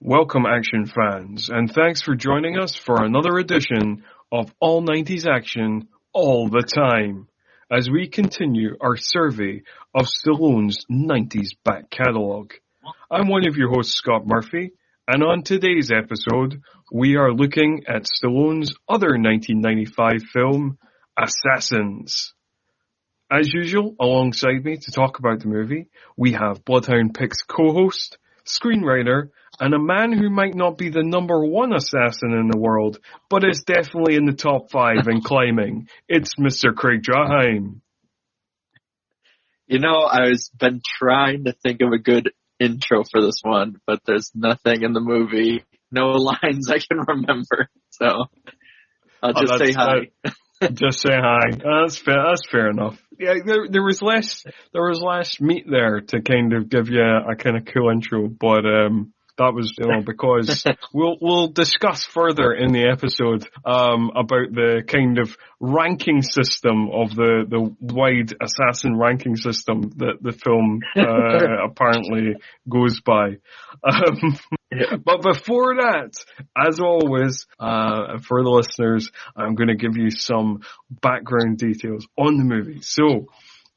Welcome, action fans, and thanks for joining us for another edition of All 90s Action All the Time, as we continue our survey of Stallone's 90s back catalogue. I'm one of your hosts, Scott Murphy, and on today's episode, we are looking at Stallone's other 1995 film, Assassins. As usual, alongside me to talk about the movie, we have Bloodhound Picks co-host, screenwriter, and a man who might not be the number one assassin in the world, but is definitely in the top 5 and climbing. It's Mr. Craig Jaheim. You know, I've been trying to think of a good intro for this one, but there's nothing in the movie, no lines I can remember, so I'll just say hi. Just say hi. That's fair enough. Yeah, there was less meat there to kind of give you a kind of cool intro, but that was, because we'll discuss further in the episode about the kind of ranking system of the wide assassin ranking system that the film apparently goes by. But before that, as always, for the listeners, I'm going to give you some background details on the movie. So,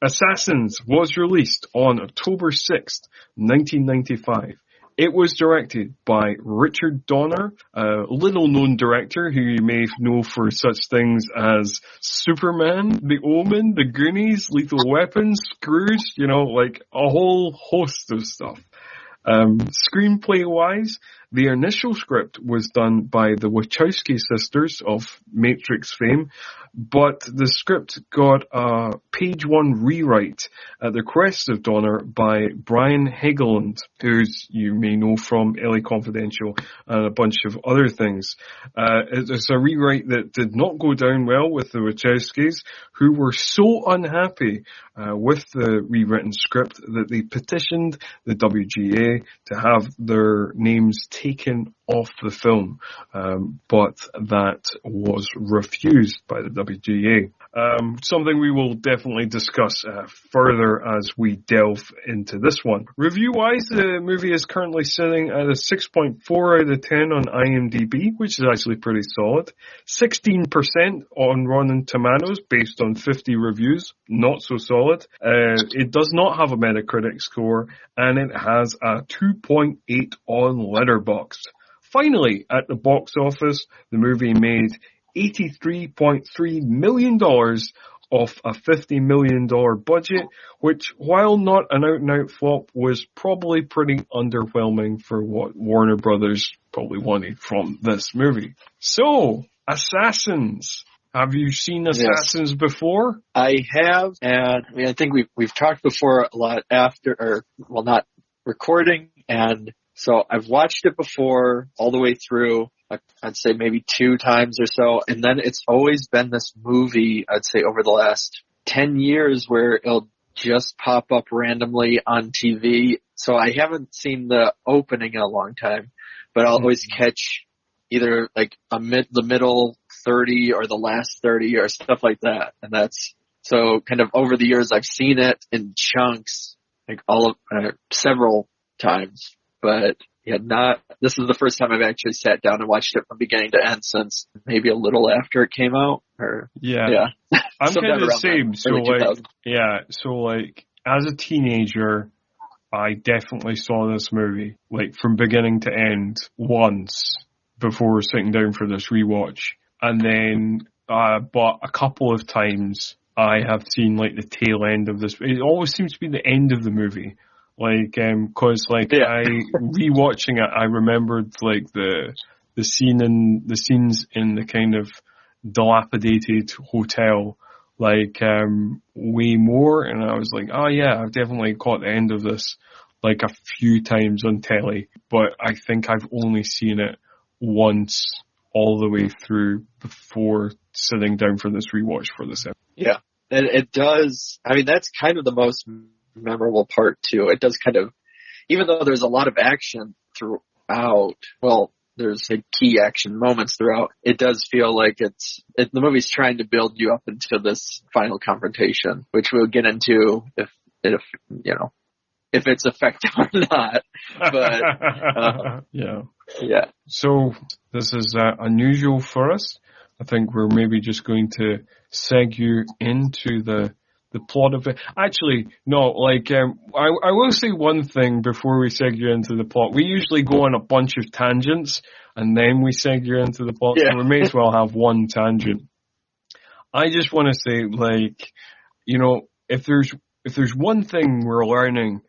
Assassins was released on October 6th, 1995. It was directed by Richard Donner, a little-known director who you may know for such things as Superman, The Omen, The Goonies, Lethal Weapon, Scrooge, like a whole host of stuff. Screenplay-wise, the initial script was done by the Wachowski sisters of Matrix fame, but the script got a page 1 rewrite at the request of Donner by Brian Hegeland, who you may know from LA Confidential and a bunch of other things. It's a rewrite that did not go down well with the Wachowskis, who were so unhappy with the rewritten script that they petitioned the WGA to have their names taken off the film, but that was refused by the WGA. Something we will definitely discuss further as we delve into this one. Review-wise, the movie is currently sitting at a 6.4 out of 10 on IMDb, which is actually pretty solid. 16% on Rotten Tomatoes, based on 50 reviews, not so solid. It does not have a Metacritic score, and it has a 2.8 on Letterboxd. Finally, at the box office, the movie made $83.3 million off a $50 million budget, which, while not an out-and-out flop, was probably pretty underwhelming for what Warner Brothers probably wanted from this movie. So, Assassins. Have you seen Assassins before? I have, and I think we've talked before a lot after, not recording, and so I've watched it before all the way through. I'd say maybe 2 times or so. And then it's always been this movie, I'd say over the last 10 years, where it'll just pop up randomly on TV. So I haven't seen the opening in a long time, but I'll always catch either like the middle 30 or the last 30 or stuff like that. And that's so kind of over the years, I've seen it in chunks, like several times. But this is the first time I've actually sat down and watched it from beginning to end since maybe a little after it came out. Yeah. I'm kind of the same. So as a teenager, I definitely saw this movie, like from beginning to end once before sitting down for this rewatch. And then, but a couple of times I have seen like the tail end of this. It always seems to be the end of the movie. I rewatching it, I remembered like the scenes in the kind of dilapidated hotel, way more, and I was like, oh yeah, I've definitely caught the end of this like a few times on telly, but I think I've only seen it once all the way through before sitting down for this rewatch for this episode. Yeah, and it does. I mean, that's kind of the most memorable part too. It does kind of, even though there's a lot of action throughout, there's like key action moments throughout, it does feel like the movie's trying to build you up into this final confrontation, which we'll get into if it's effective or not. But yeah. Yeah. So this is unusual for us. I think we're maybe just going to seg you into the plot of it. Actually, no, I will say one thing before we seg you into the plot. We usually go on a bunch of tangents and then we seg you into the plot, so we may as well have one tangent. I just want to say, if there's one thing we're learning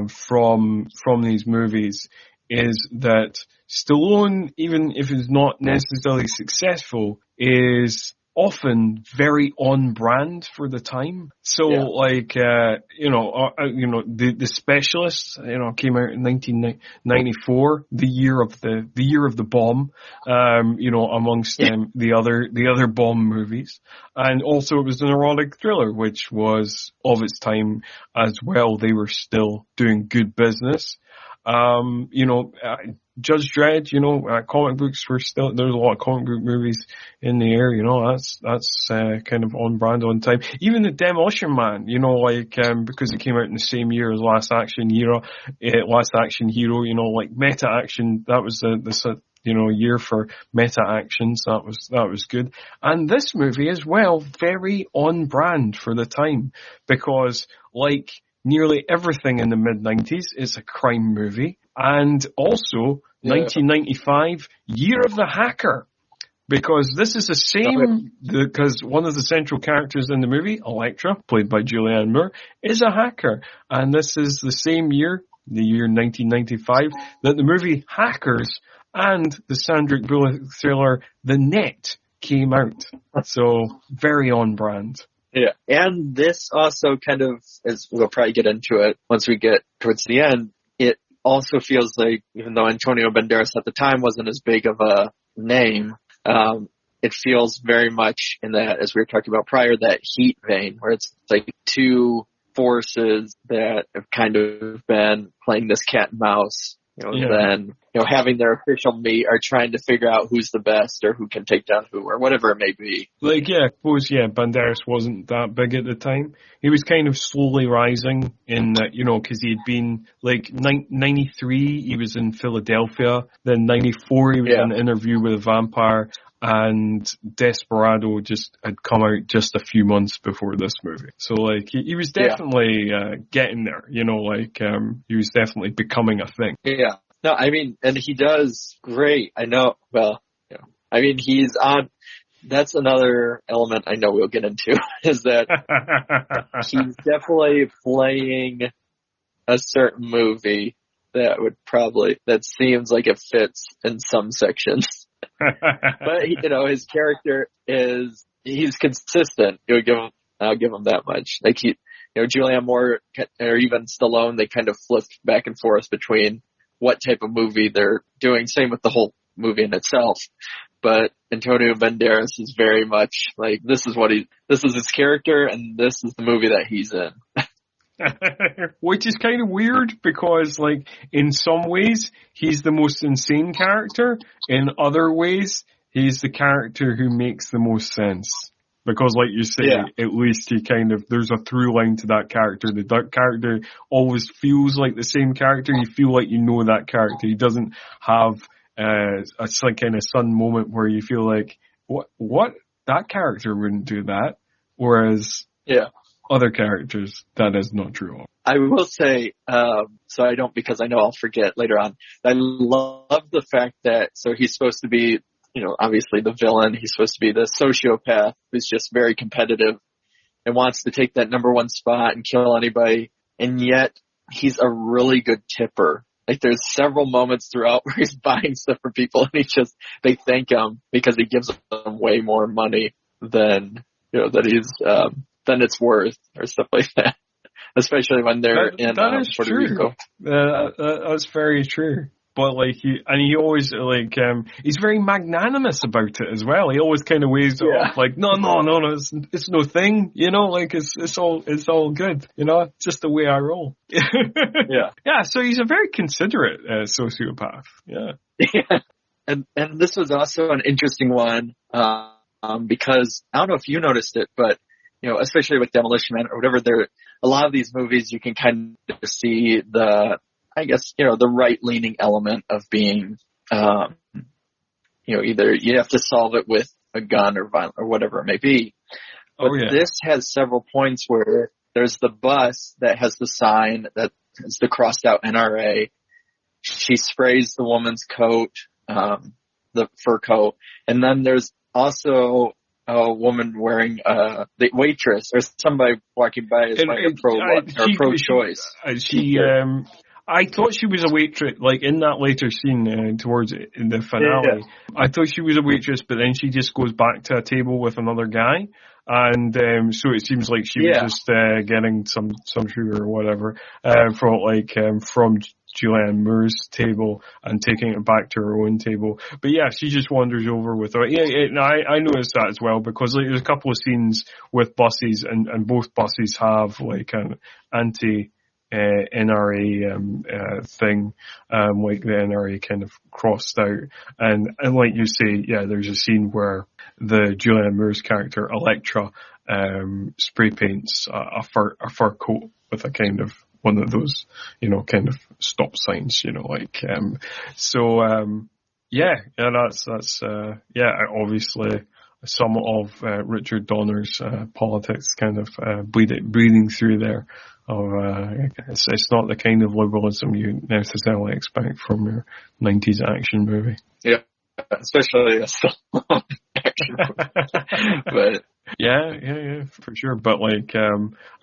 from these movies, is that Stallone, even if he's not necessarily successful, is often very on brand for the time. So the Specialist, came out in 1994, the year of the bomb, amongst the other bomb movies. And also it was an erotic thriller, which was of its time as well. They were still doing good business. Judge Dredd, comic books were still, there's a lot of comic book movies in the air, that's kind of on brand, on time. Even the Demolition Man, because it came out in the same year as Last Action Hero, Meta Action, that was the year for meta actions, that was good. And this movie as well, very on brand for the time, because nearly everything in the mid-90s is a crime movie. And also, 1995, Year of the Hacker. Because this is the same, because one of the central characters in the movie, Elektra, played by Julianne Moore, is a hacker. And this is the same year, the year 1995, that the movie Hackers and the Sandra Bullock thriller The Net came out. So, very on brand. Yeah. And this also kind of, as we'll probably get into it once we get towards the end, it also feels like, even though Antonio Banderas at the time wasn't as big of a name, it feels very much in that, as we were talking about prior, that Heat vein, where it's like two forces that have kind of been playing this cat and mouse. Then, having their official meet are trying to figure out who's the best or who can take down who or whatever it may be. Banderas wasn't that big at the time. He was kind of slowly rising in that, because he had been 93, he was in Philadelphia, then 94 he was in an Interview with a Vampire, and Desperado just had come out just a few months before this movie. So he was definitely getting there, he was definitely becoming a thing. Yeah. No, I mean, and he does great. I know, he's on, that's another element I know we'll get into, is that he's definitely playing a certain movie that seems like it fits in some sections. But his character he's consistent. I'll give him that much. Julianne Moore or even Stallone, they kind of flipped back and forth between what type of movie they're doing. Same with the whole movie in itself. But Antonio Banderas is very much this is his character, and this is the movie that he's in. Which is kind of weird because, in some ways, he's the most insane character. In other ways, he's the character who makes the most sense. Because, like you say, at least there's a through line to that character. The dark character always feels like the same character. You feel like you know that character. He doesn't have a kind of sudden moment where you feel like, what? That character wouldn't do that. Whereas, other characters, that is not true. I will say, because I know I'll forget later on, I love the fact that, so he's supposed to be, obviously the villain, he's supposed to be the sociopath who's just very competitive and wants to take that number one spot and kill anybody, and yet he's a really good tipper. There's several moments throughout where he's buying stuff for people and they thank him because he gives them way more money than, that he's, than it's worth or stuff like that. Especially when they're in Puerto Rico. That's very true. But he always he's very magnanimous about it as well. He always kind of waves it off no, it's no thing, it's all good, just the way I roll. Yeah. So he's a very considerate sociopath. Yeah. And this was also an interesting one because I don't know if you noticed it, but especially with Demolition Man or whatever, a lot of these movies you can kind of see the right-leaning element of being either you have to solve it with a gun or violence or whatever it may be. But this has several points where there's the bus that has the sign that is the crossed out NRA. She sprays the woman's coat, the fur coat. And then there's also a woman wearing, the waitress or somebody walking by is wearing pro-choice. I thought she was a waitress, like in that later scene towards in the finale. Yeah. I thought she was a waitress, but then she just goes back to a table with another guy, and so it seems like she was just getting some sugar or whatever from Julianne Moore's table and taking it back to her own table. But yeah, she just wanders over with her. I noticed that as well because there's a couple of scenes with buses, and both buses have like an anti. NRA thing, like the NRA kind of crossed out, and like you say, there's a scene where the Julianne Moore's character Elektra spray paints a fur coat with a kind of one of those, kind of stop signs, that's obviously some of Richard Donner's politics kind of bleeding through there. It's not the kind of liberalism you necessarily expect from your 90s action movie. Yeah, especially a Stallone action movie. But yeah, for sure. But I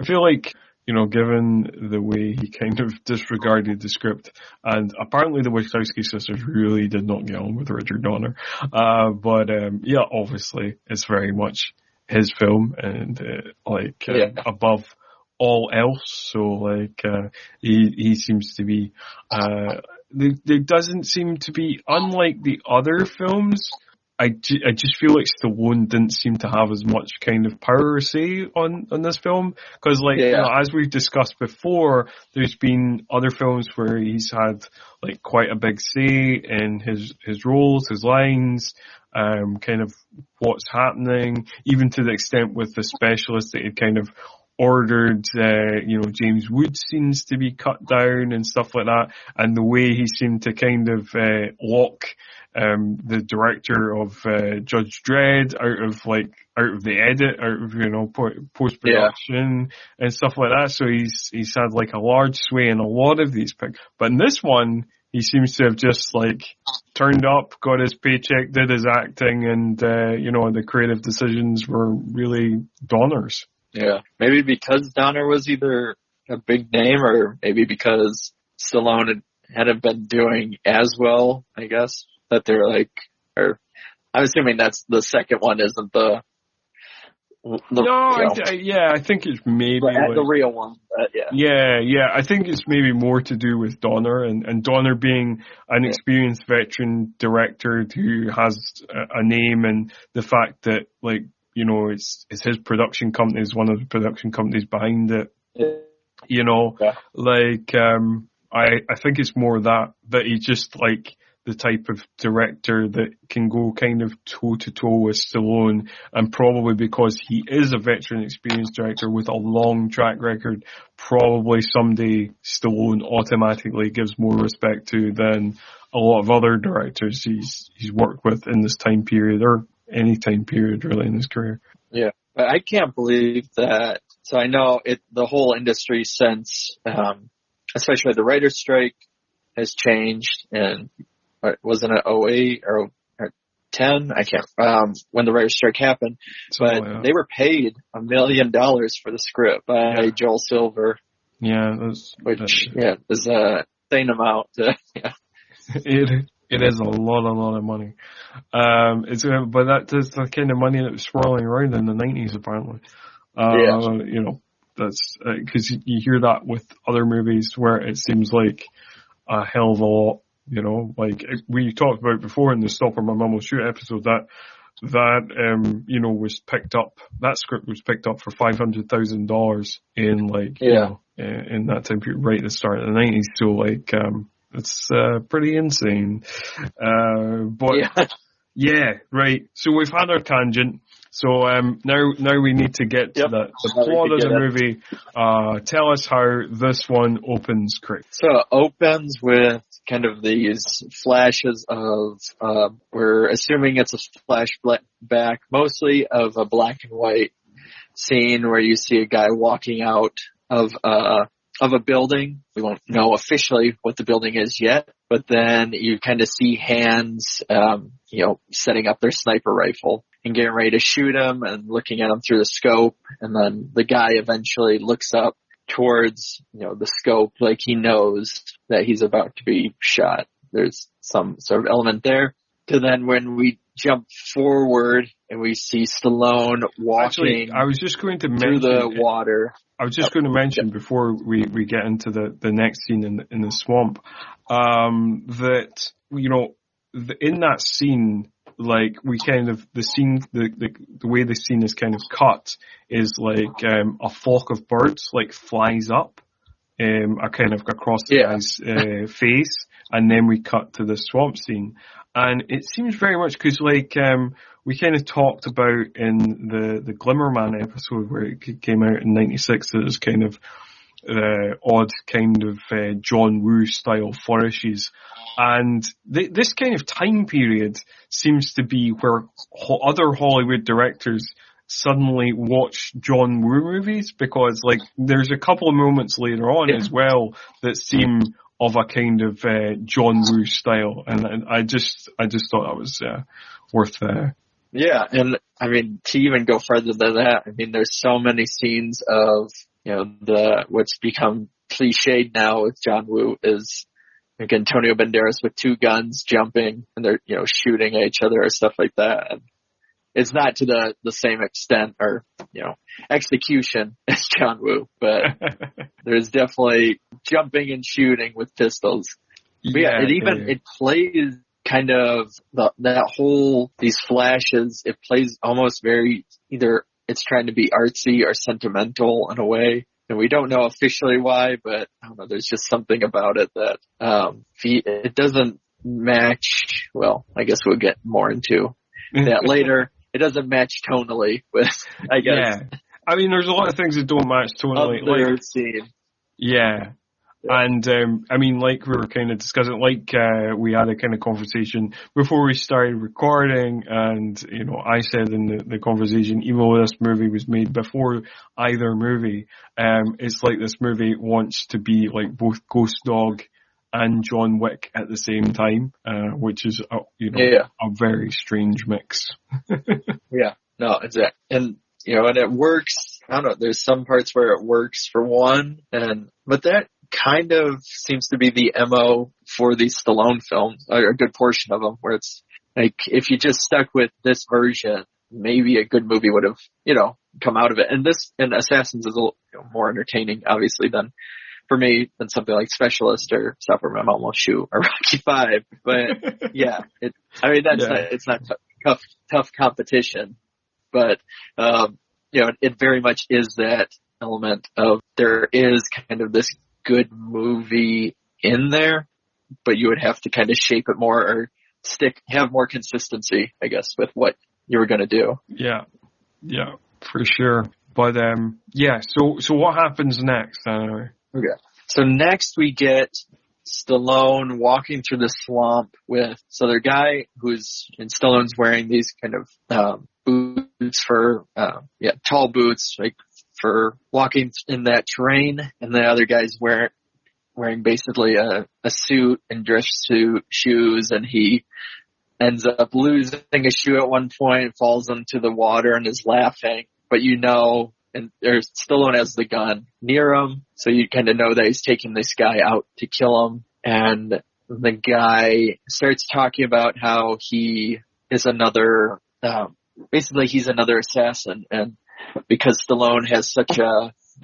feel like, given the way he kind of disregarded the script, and apparently the Wachowski sisters really did not get on with Richard Donner. Obviously it's very much his film and above all else. So he seems to be, there doesn't seem to be, unlike the other films, I just feel like Stallone didn't seem to have as much kind of power or say on this film. Cause as we've discussed before, there's been other films where he's had like quite a big say in his roles, his lines, kind of what's happening, even to the extent with the specialist that he'd kind of ordered, James Woods scenes to be cut down and stuff like that. And the way he seemed to kind of, lock, the director of, Judge Dredd out of the edit, out of, post-production and stuff like that. So he's had like a large sway in a lot of these picks. But in this one, he seems to have just turned up, got his paycheck, did his acting, and, the creative decisions were really Donner's. Yeah, maybe because Donner was either a big name or maybe because Stallone hadn't been doing as well, I guess, that they're I'm assuming that's the second one isn't the I think it's maybe the real one. I think it's maybe more to do with Donner and Donner being an experienced veteran director who has a name, and the fact that it's his production company, is one of the production companies behind it. I think it's more that he's just the type of director that can go kind of toe to toe with Stallone, and probably because he is a veteran experienced director with a long track record, probably someday Stallone automatically gives more respect to than a lot of other directors he's worked with in this time period, or any time period really in his career. Yeah, but I can't believe that. So I know the whole industry since, especially the writer's strike has changed, and wasn't it 08 or 10? I can't, when the writer's strike happened, but they were paid $1 million for the script by Joel Silver. Yeah, is a insane amount. It is a lot of money. But that's the kind of money that was swirling around in the 90s, apparently. That's, cause you hear that with other movies where it seems like a hell of a lot, we talked about before in the Stop or My Mum Will Shoot episode that was picked up, that script was picked up for $500,000 in that time period, right at the start of the 90s. So it's pretty insane. Right. So we've had our tangent. So now we need to get to the plot of the movie. Tell us how this one opens, Craig. So it opens with kind of these flashes of, we're assuming it's a flashback, mostly of a black and white scene where you see a guy walking out of a building. We won't know officially what the building is yet, but then you kind of see hands, setting up their sniper rifle and getting ready to shoot him and looking at him through the scope. And then the guy eventually looks up towards, the scope, like he knows that he's about to be shot. There's some sort of element there. To then when we jump forward and we see Stallone walking. Actually, I was just going to mention through the water. I was just going to mention before we get into the next scene in the swamp, that, in that scene, like we kind of, the scene, the way the scene is kind of cut is like, a flock of birds like flies up, a kind of across the guy's, face, and then we cut to the swamp scene. And it seems very much, cause like, we kind of talked about in the Glimmerman episode where it came out in 96, that it was kind of, odd kind of, John Woo style flourishes. And this kind of time period seems to be where other Hollywood directors suddenly watch John Woo movies, because like there's a couple of moments later on as well that seem of a kind of John Woo style, and I just thought that was worth. Yeah, and I mean to even go further than that, I mean there's so many scenes of what's become cliched now with John Woo is like Antonio Banderas with two guns jumping and they're shooting at each other or stuff like that. And it's not to the same extent or execution as John Woo, but there's definitely jumping and shooting with pistols. But it plays kind of these flashes. It plays almost very, either it's trying to be artsy or sentimental in a way. And we don't know officially why, but I don't know, there's just something about it that, it doesn't match, well, I guess we'll get more into that later. It doesn't match tonally with, I guess. Yeah. I mean, there's a lot of things that don't match tonally. Like, scene. Yeah. And, I mean, like we were kind of discussing, like, we had a kind of conversation before we started recording, and, I said in the conversation, even though this movie was made before either movie, it's like this movie wants to be like both Ghost Dog and John Wick at the same time, which is, a very strange mix. Yeah, no, exactly. And, and it works, I don't know, there's some parts where it works for one, but that kind of seems to be the MO for these Stallone films, or a good portion of them, where it's like, if you just stuck with this version, maybe a good movie would have, come out of it. And Assassins is a little more entertaining, obviously, for me, than something like Specialist or Stopper My Mom Will Shoot or Rocky V. But yeah, it's not tough competition, but, it very much is that element of there is kind of this good movie in there, but you would have to kind of shape it more or have more consistency, I guess, with what you were going to do. Yeah, for sure. But, so what happens next? Okay. So next we get Stallone walking through the swamp so the guy Stallone's wearing these kind of, boots for, tall boots, like, for walking in that terrain, and the other guy's wearing basically a suit and dress suit shoes, and he ends up losing a shoe at one point, falls into the water and is laughing, but and there's Stallone has the gun near him, so you kind of know that he's taking this guy out to kill him, and the guy starts talking about how he is he's another assassin, and because Stallone has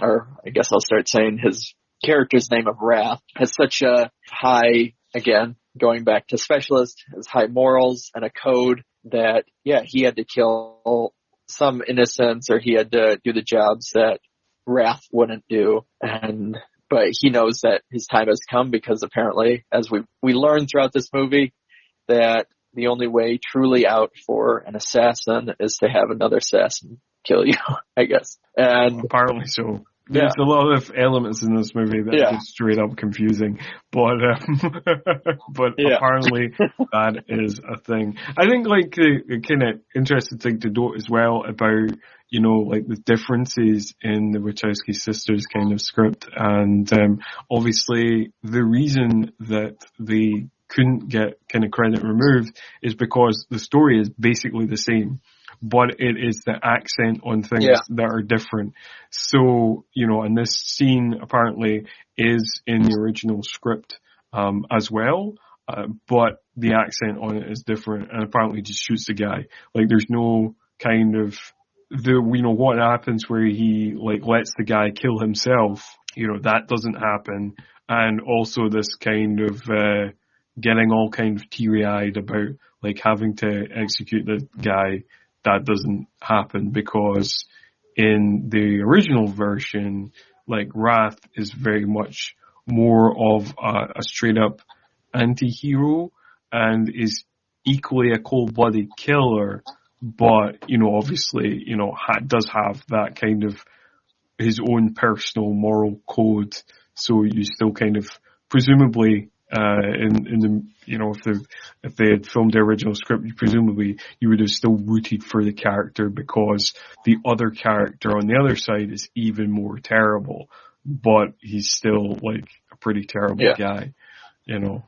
or I guess I'll start saying his character's name of Wrath, has such a high, again, going back to Specialist, has high morals and a code that, he had to kill some innocents, or he had to do the jobs that Wrath wouldn't do. But he knows that his time has come, because apparently, as we learn throughout this movie, that the only way truly out for an assassin is to have another assassin kill you, I guess. And apparently so. There's a lot of elements in this movie that are just straight up confusing, but apparently that is a thing. I think like the kind of interesting thing to note as well about, you know, like the differences in the Wachowski sisters kind of script, and obviously the reason that they couldn't get kind of credit removed is because the story is basically the same, but it is the accent on things that are different. So, you know, and this scene apparently is in the original script as well, but the accent on it is different, and apparently just shoots the guy. Like, there's no kind of you know, what happens where he like lets the guy kill himself, you know, that doesn't happen. And also this kind of getting all kind of teary-eyed about like having to execute the guy, that doesn't happen, because in the original version, like, Wrath is very much more of a straight up anti-hero and is equally a cold-blooded killer, but, you know, obviously, you know, does have that kind of his own personal moral code. So you still kind of, presumably, in the, you know, if they had filmed the original script, presumably you would have still rooted for the character, because the other character on the other side is even more terrible, but he's still like a pretty terrible guy. You know,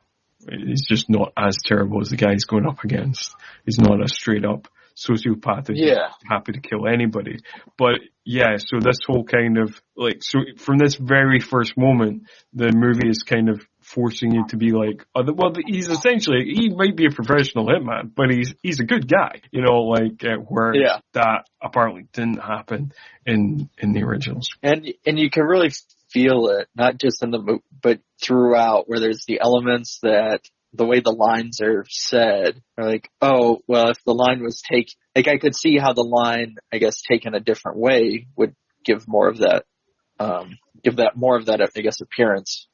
he's just not as terrible as the guy he's going up against. He's not a straight up sociopath who's happy to kill anybody. But yeah, so this whole kind of like, so from this very first moment, the movie is kind of forcing you to be like, oh, well, he's essentially, he might be a professional hitman, but he's a good guy, you know, like where that apparently didn't happen in the originals. And you can really feel it, not just in the movie, but throughout, where there's the elements that the way the lines are said are like, oh, well, if the line was like, I could see how the line, I guess, taken a different way would give more of that, I guess, appearance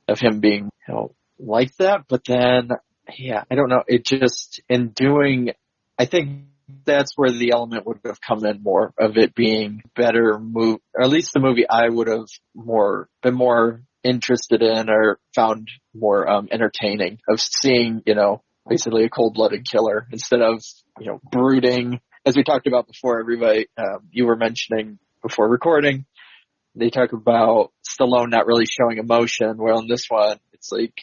of him being, you know, like that. But then, I don't know. It just, in doing, I think that's where the element would have come in more, of it being better or at least the movie I would have been more interested in, or found more entertaining, of seeing, you know, basically a cold-blooded killer instead of, you know, brooding. As we talked about before, everybody, you were mentioning before recording, they talk about Stallone not really showing emotion. Well, in this one, it's like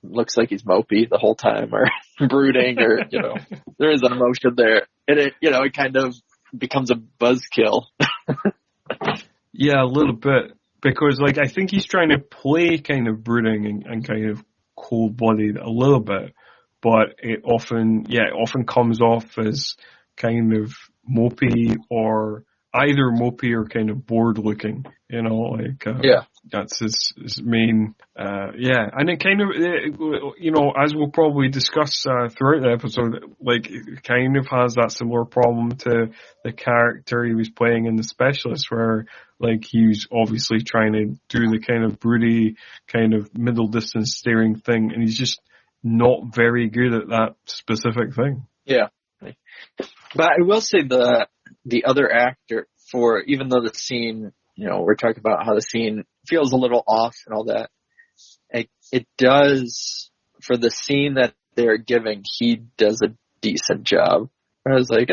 looks like he's mopey the whole time, or brooding, or, you know, there is an emotion there, and it, you know, it kind of becomes a buzzkill. Yeah, a little bit. Because, like, I think he's trying to play kind of brooding and kind of cold-blooded a little bit, but it often comes off as kind of mopey, or either mopey or kind of bored-looking, you know, like, that's his main, and it kind of, you know, as we'll probably discuss throughout the episode, like, it kind of has that similar problem to the character he was playing in The Specialist, where, like, he's obviously trying to do the kind of broody, kind of middle distance staring thing, and he's just not very good at that specific thing. Yeah. But I will say the other actor, for, even though the scene, you know, we're talking about how the scene feels a little off and all that, it does, for the scene that they're giving, he does a decent job. I was like,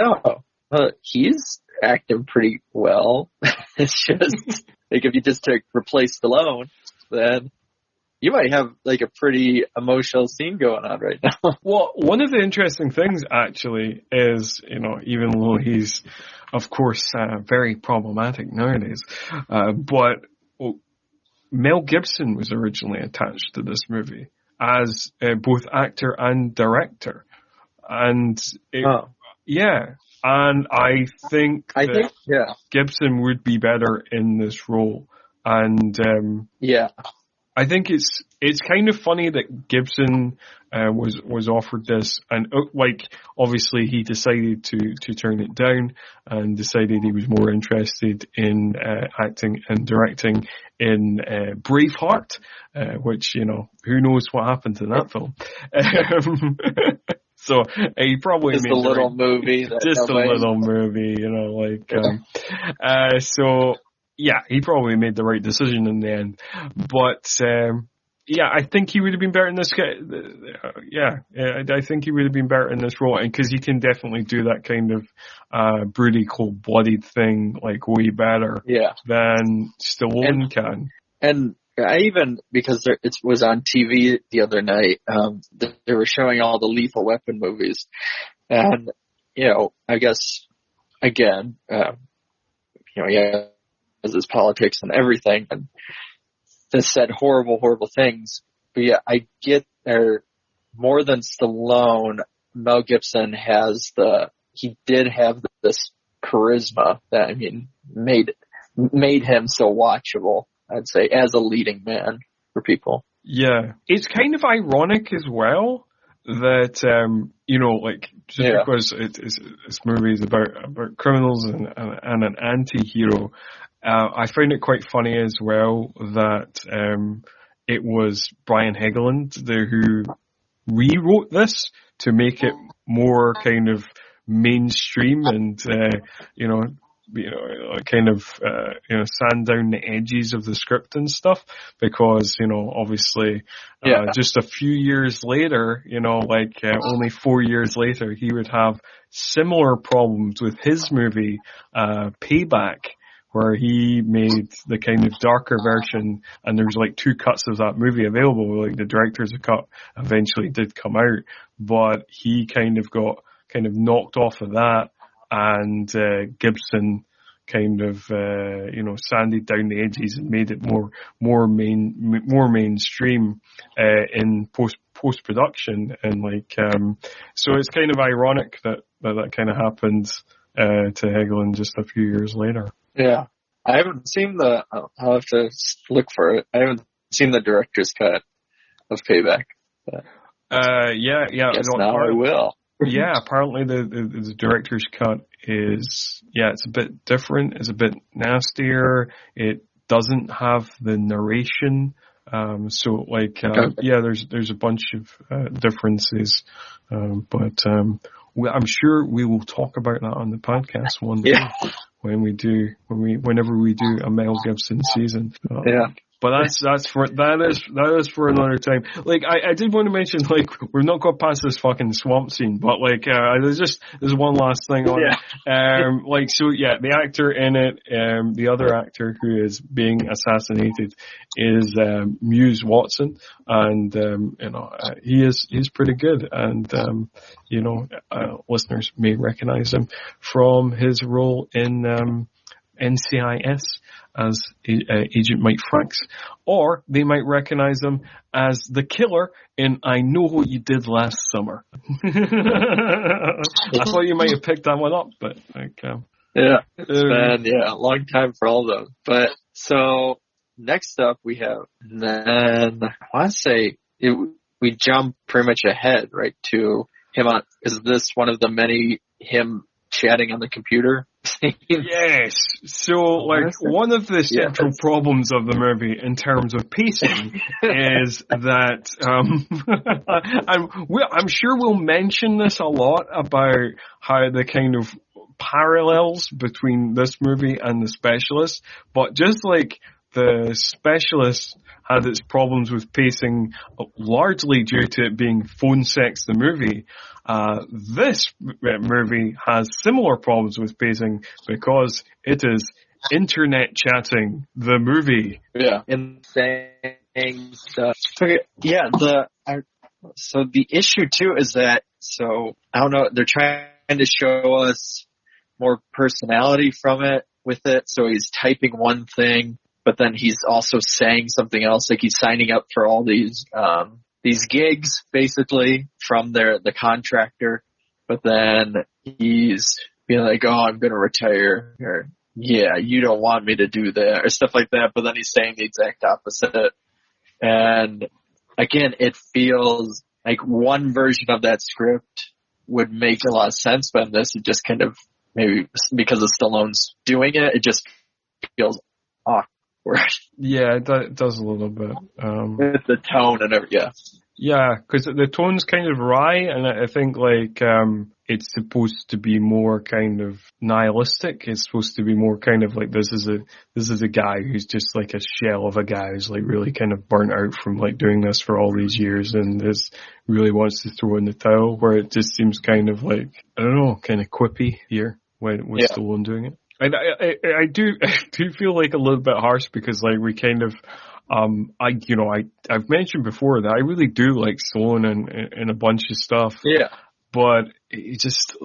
he's acting pretty well. It's just, like, if you just replace Stallone, then you might have, like, a pretty emotional scene going on right now. Well, one of the interesting things, actually, is, you know, even though he's, of course, very problematic nowadays, but Mel Gibson was originally attached to this movie as both actor and director. And and I think Gibson would be better in this role. And I think it's kind of funny that Gibson was offered this, and like, obviously he decided to turn it down and decided he was more interested in acting and directing in Braveheart, which, you know, who knows what happened to that film. So he probably just made a little movie. just a little movie, so yeah, he probably made the right decision in the end. But yeah, I think he would have been better in this. I think he would have been better in this role, and because he can definitely do that kind of broody, cold-blooded thing like way better than Stallone can. And I even, because it was on TV the other night, they were showing all the Lethal Weapon movies, and I guess again, he has his politics and everything, and has said horrible, horrible things. But yeah, I get there more than Stallone. Mel Gibson he did have this charisma that, I mean, made him so watchable, I'd say, as a leading man for people. Yeah. It's kind of ironic as well that, because this movie is about criminals and an anti-hero, I found it quite funny as well that it was Brian Helgeland who rewrote this to make it more kind of mainstream and sand down the edges of the script and stuff, because obviously just a few years later, only 4 years later, he would have similar problems with his movie Payback, where he made the kind of darker version, and there's like 2 cuts of that movie available. Like the director's cut eventually did come out, but he kind of got knocked off of that, and Gibson kind of sanded down the edges and made it more mainstream in post production, and so it's kind of ironic that kind of happened to Helgeland just a few years later. Yeah, I haven't seen I'll have to look for it. I haven't seen the director's cut of Payback. But Yes, now I will. Yeah, apparently the director's cut is, it's a bit different. It's a bit nastier. It doesn't have the narration. There's a bunch of differences. But I'm sure we will talk about that on the podcast one day whenever we do a Mel Gibson season. But that is for another time. I did want to mention, we're not got past this fucking swamp scene, but there's one last thing on it. The actor in it, the other actor who is being assassinated is Muse Watson, and he's pretty good, and listeners may recognize him from his role in NCIS as Agent Mike Franks, or they might recognize him as the killer in I Know What You Did Last Summer. I thought you might have picked that one up, but it's been a long time for all those. But so next up we have, then I want to say we jump pretty much ahead right to him on. Is this one of the many him chatting on the computer? Yes. So, one of the central problems of the movie in terms of pacing is that, I'm sure we'll mention this a lot about how the kind of parallels between this movie and The Specialist, but just like The Specialist had its problems with pacing largely due to it being phone sex the movie, this movie has similar problems with pacing because it is internet chatting the movie. Yeah, insane stuff. Okay, so the issue too is that, I don't know, they're trying to show us more personality from it with it. So he's typing one thing, but then he's also saying something else, like he's signing up for all these gigs basically from the contractor, but then he's being like, oh, I'm going to retire, or yeah, you don't want me to do that, or stuff like that. But then he's saying the exact opposite. And again, it feels like one version of that script would make a lot of sense, but in this, it just kind of, maybe because of Stallone's doing it, it just feels awkward. Yeah, it does a little bit. With the tone and everything, yeah. Yeah, because the tone's kind of wry, and I think like it's supposed to be more kind of nihilistic. It's supposed to be more kind of like this is a guy who's just like a shell of a guy who's like really kind of burnt out from like doing this for all these years and is really wants to throw in the towel. Where it just seems kind of like, I don't know, kind of quippy here when with Stallone doing it. And I do feel like a little bit harsh because like we kind of. I've mentioned before that I really do like Stallone and a bunch of stuff. Yeah. But it just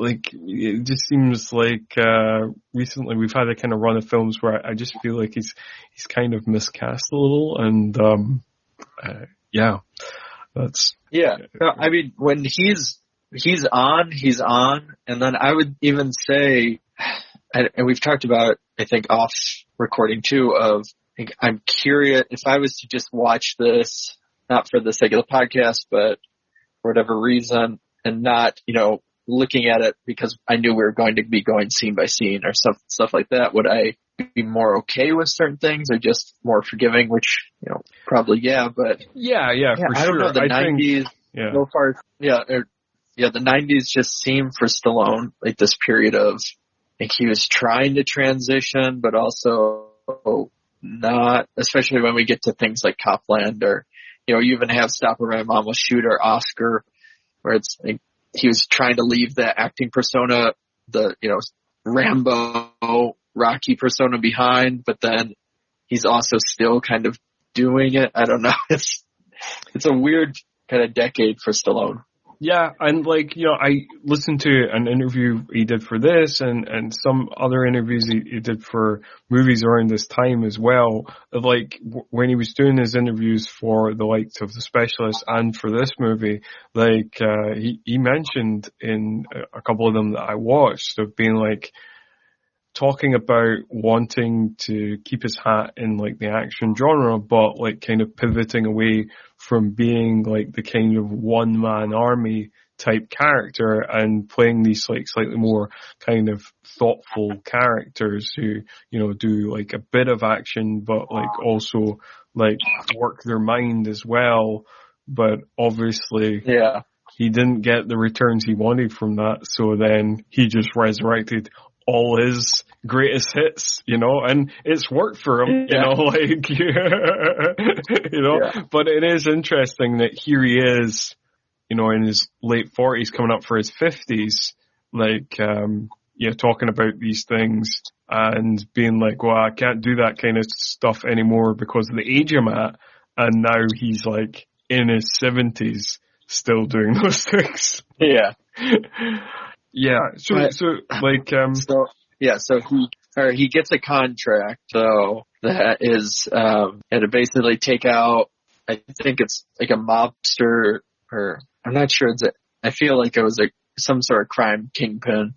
seems like, recently we've had a kind of run of films where I just feel like he's kind of miscast a little and, that's. Yeah. I mean, when he's on, and then I would even say, and we've talked about, I think off recording too, of, I'm curious if I was to just watch this, not for the sake of the podcast, but for whatever reason, and not, looking at it because I knew we were going to be going scene by scene or stuff like that. Would I be more okay with certain things or just more forgiving? Which, probably but yeah, for I don't know. The '90s so far, the '90s just seemed for Stallone like this period of, I think he was trying to transition, but also not, especially when we get to things like Copland or, you even have Stop or My Mom Will Shoot or Oscar, where it's like he was trying to leave that acting persona, the, Rambo, Rocky persona behind, but then he's also still kind of doing it. I don't know. It's a weird kind of decade for Stallone. Yeah, and like, I listened to an interview he did for this and some other interviews he did for movies around this time as well. Like, when he was doing his interviews for the likes of The Specialist and for this movie, like, he mentioned in a couple of them that I watched of being like, talking about wanting to keep his hat in like the action genre, but like kind of pivoting away from being like the kind of one man army type character and playing these like slightly more kind of thoughtful characters who, do like a bit of action, but like also like work their mind as well. But obviously, he didn't get the returns he wanted from that. So then he just resurrected all his greatest hits, and it's worked for him, but it is interesting that here he is, in his late 40s coming up for his 50s, like, talking about these things and being like, well, I can't do that kind of stuff anymore because of the age I'm at. And now he's like in his 70s still doing those things. Yeah. Yeah, so he gets a contract, so that is, and to basically take out, I think it's like a mobster, or I'm not sure, I feel like it was some sort of crime kingpin,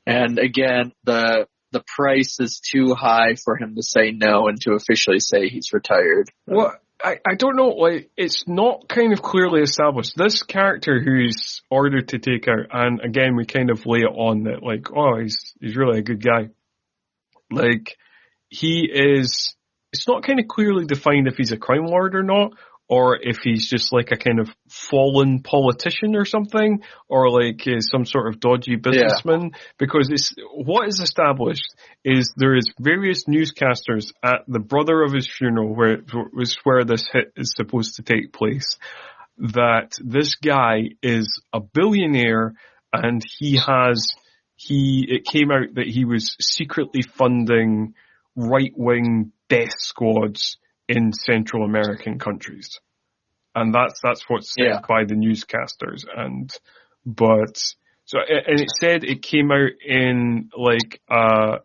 and again, the price is too high for him to say no and to officially say he's retired. Well, I don't know, like, it's not kind of clearly established. This character who's ordered to take out, and again, we kind of lay it on that, like, oh, he's really a good guy. Like, it's not kind of clearly defined if he's a crime lord or not, or if he's just like a kind of fallen politician or something, or like some sort of dodgy businessman, because what is established is there is various newscasters at the brother of his funeral, where this hit is supposed to take place, that this guy is a billionaire and it came out that he was secretly funding right-wing death squads in Central American countries. And that's what's said by the newscasters. And it said it came out in like a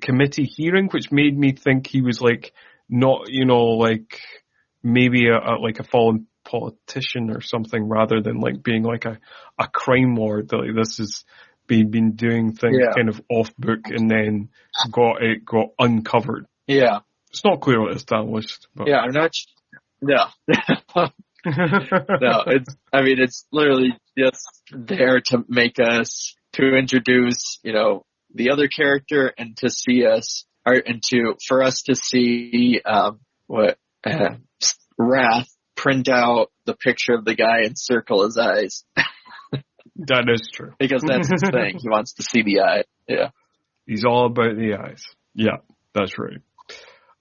committee hearing, which made me think he was like not, like maybe a fallen politician or something, rather than like being like a crime lord. That like, this is been doing things kind of off book and then got uncovered. Yeah. It's not clearly established. But. Yeah, I'm not. No. No, it's literally just there to make us, to introduce, the other character and to see us, for us to see, Wrath print out the picture of the guy and circle his eyes. That is true. Because that's his thing. He wants to see the eye. Yeah. He's all about the eyes. Yeah, that's right.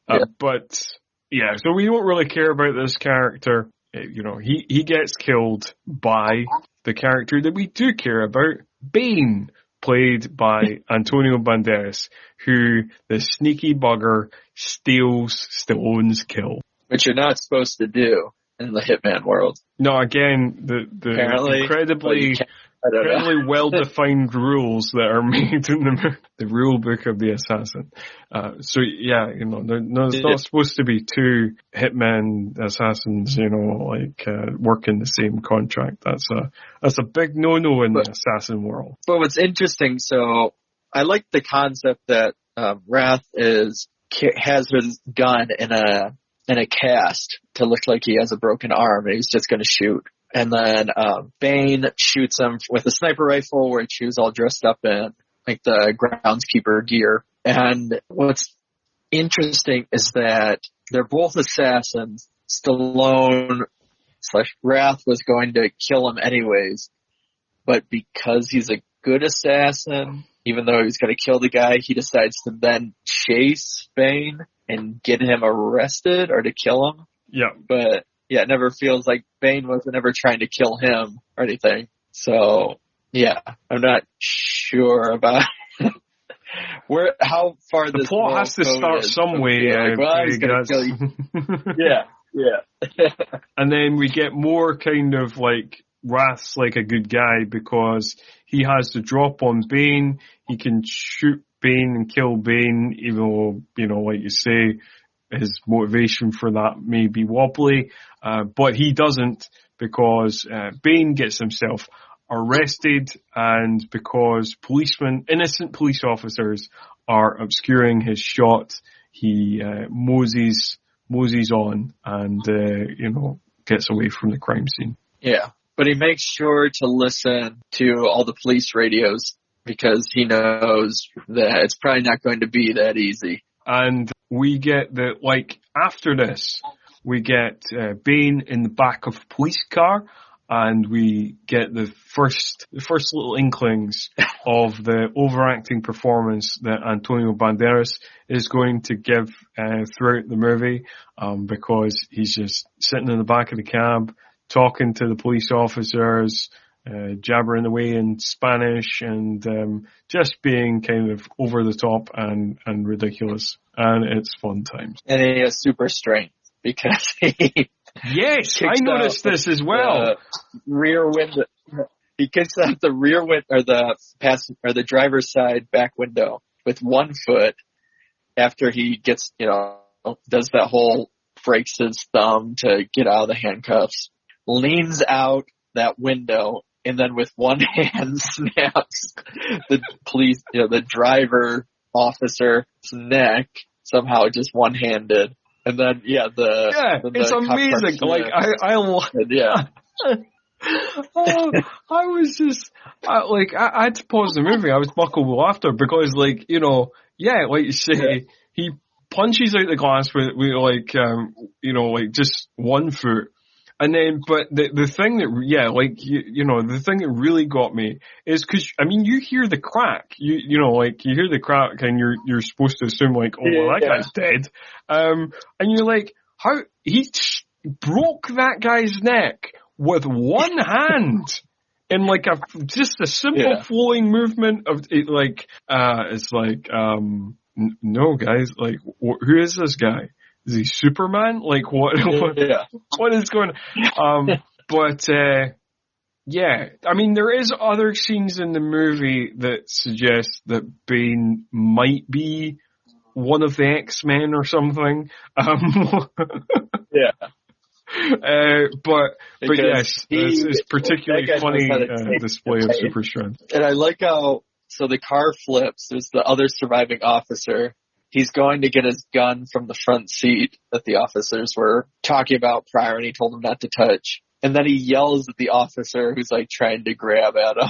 Yeah. But, yeah, so we don't really care about this character. You know, he gets killed by the character that we do care about, Bain, played by Antonio Banderas, who, the sneaky bugger, steals Stallone's kill. Which you're not supposed to do in the Hitman world. No, again, the incredibly well-defined rules that are made in the rule book of the assassin. So yeah, you know, there's not supposed to be two hitmen assassins, you know, like, working the same contract. That's a big no-no in the assassin world. But what's interesting, so I like the concept that, Wrath has his gun in a cast to look like he has a broken arm and he's just going to shoot. And then Bain shoots him with a sniper rifle, which he was all dressed up in, like the groundskeeper gear. And what's interesting is that they're both assassins. Stallone / Wrath was going to kill him anyways, but because he's a good assassin, even though he's going to kill the guy, he decides to then chase Bain and get him arrested or to kill him. Yeah. But yeah, it never feels like Bain wasn't ever trying to kill him or anything. So yeah, I'm not sure about how far the plot has to start some way. Like, well, he's gonna kill you. Yeah. And then we get more kind of like Wrath's like a good guy because he has the drop on Bain. He can shoot Bain and kill Bain, even though, you know, like you say, his motivation for that may be wobbly, but he doesn't because Bain gets himself arrested and because innocent police officers are obscuring his shot, he moseys on and, you know, gets away from the crime scene. Yeah, but he makes sure to listen to all the police radios because he knows that it's probably not going to be that easy. And we get after this, we get Bain in the back of a police car, and we get the first little inklings of the overacting performance that Antonio Banderas is going to give throughout the movie, because he's just sitting in the back of the cab, talking to the police officers, jabbering away in Spanish and just being kind of over the top and ridiculous. And it's fun times. And he has super strength because he yes, I noticed this as well. Rear window. He kicks out the rear window or the driver's side back window with one foot after he gets, you know, does that whole breaks his thumb to get out of the handcuffs, leans out that window, and then with one hand snaps the police, you know, the driver officer's neck, somehow just one-handed. And then, it's amazing. Like, I was just, I had to pause the movie. I was buckled with laughter because, like, you know, like you say, he punches out the glass with like, you know, like just one foot. And then, but the thing that, you know, the thing that really got me is because, I mean, you hear the crack, you know, like, you hear the crack and you're supposed to assume like, that guy's dead. And you're like, how, he broke that guy's neck with one hand in like just a simple flowing movement of it, like, it's like, no guys, like, who is this guy? Is he Superman? Like, what is going on? But, I mean, there is other scenes in the movie that suggest that Bane might be one of the X-Men or something. But yes, it's particularly funny display of super strength. And I like how, so the car flips, there's the other surviving officer. He's going to get his gun from the front seat that the officers were talking about prior, and he told him not to touch. And then he yells at the officer who's like trying to grab at him.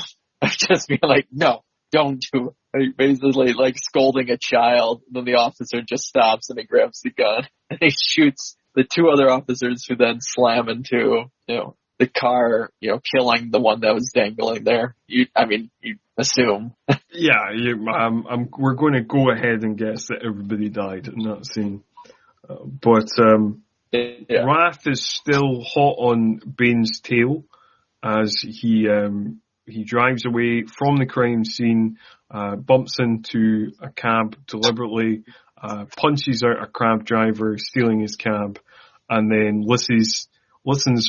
Just being like, no, don't do it. Basically like scolding a child. And then the officer just stops and he grabs the gun and he shoots the two other officers who then slam into, the car, killing the one that was dangling there. You assume. Yeah, we're going to go ahead and guess that everybody died in that scene. But Wrath is still hot on Bane's tail as he drives away from the crime scene, bumps into a cab deliberately, punches out a cab driver, stealing his cab, and then listens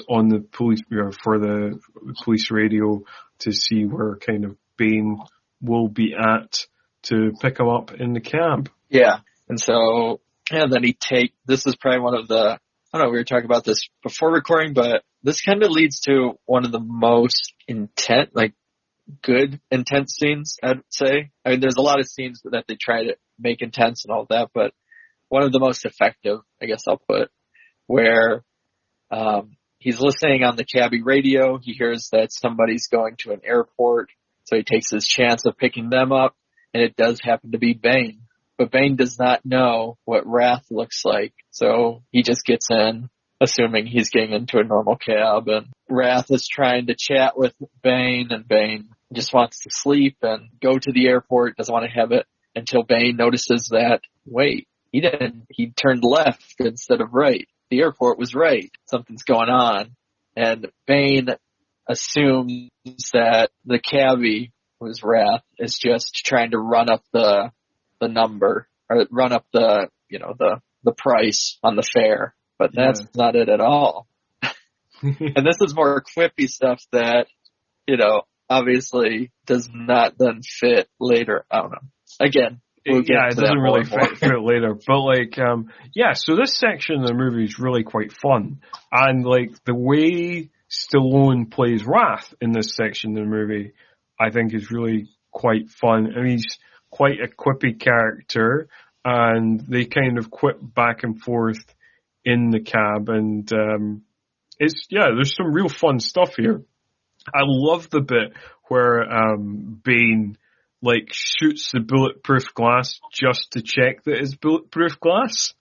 on the police for the police radio to see where kind of Bane will be at to pick him up in the cab. Yeah, and so then this is probably one of the, I don't know, we were talking about this before recording, but this kind of leads to one of the most good intense scenes, I'd say. I mean, there's a lot of scenes that they try to make intense and all that, but one of the most effective, I guess I'll put, where he's listening on the cabbie radio. He hears that somebody's going to an airport, so he takes his chance of picking them up, and it does happen to be Bane. But Bane does not know what Wrath looks like, so he just gets in, assuming he's getting into a normal cab, and Wrath is trying to chat with Bane, and Bane just wants to sleep and go to the airport, doesn't want to have it, until Bane notices that, wait, he turned left instead of right. The airport was right. Something's going on. And Bane assumes that the cabbie, who's Wrath, is just trying to run up the number, or run up the price on the fare. But that's not it at all. And this is more quippy stuff that, obviously does not then fit later. I don't know. Again, it doesn't really fit later. But so this section of the movie is really quite fun. And the way Stallone plays Wrath in this section of the movie, I think is really quite fun. I mean, he's quite a quippy character, and they kind of quip back and forth in the cab, and there's some real fun stuff here. I love the bit where Bane shoots the bulletproof glass just to check that it's bulletproof glass.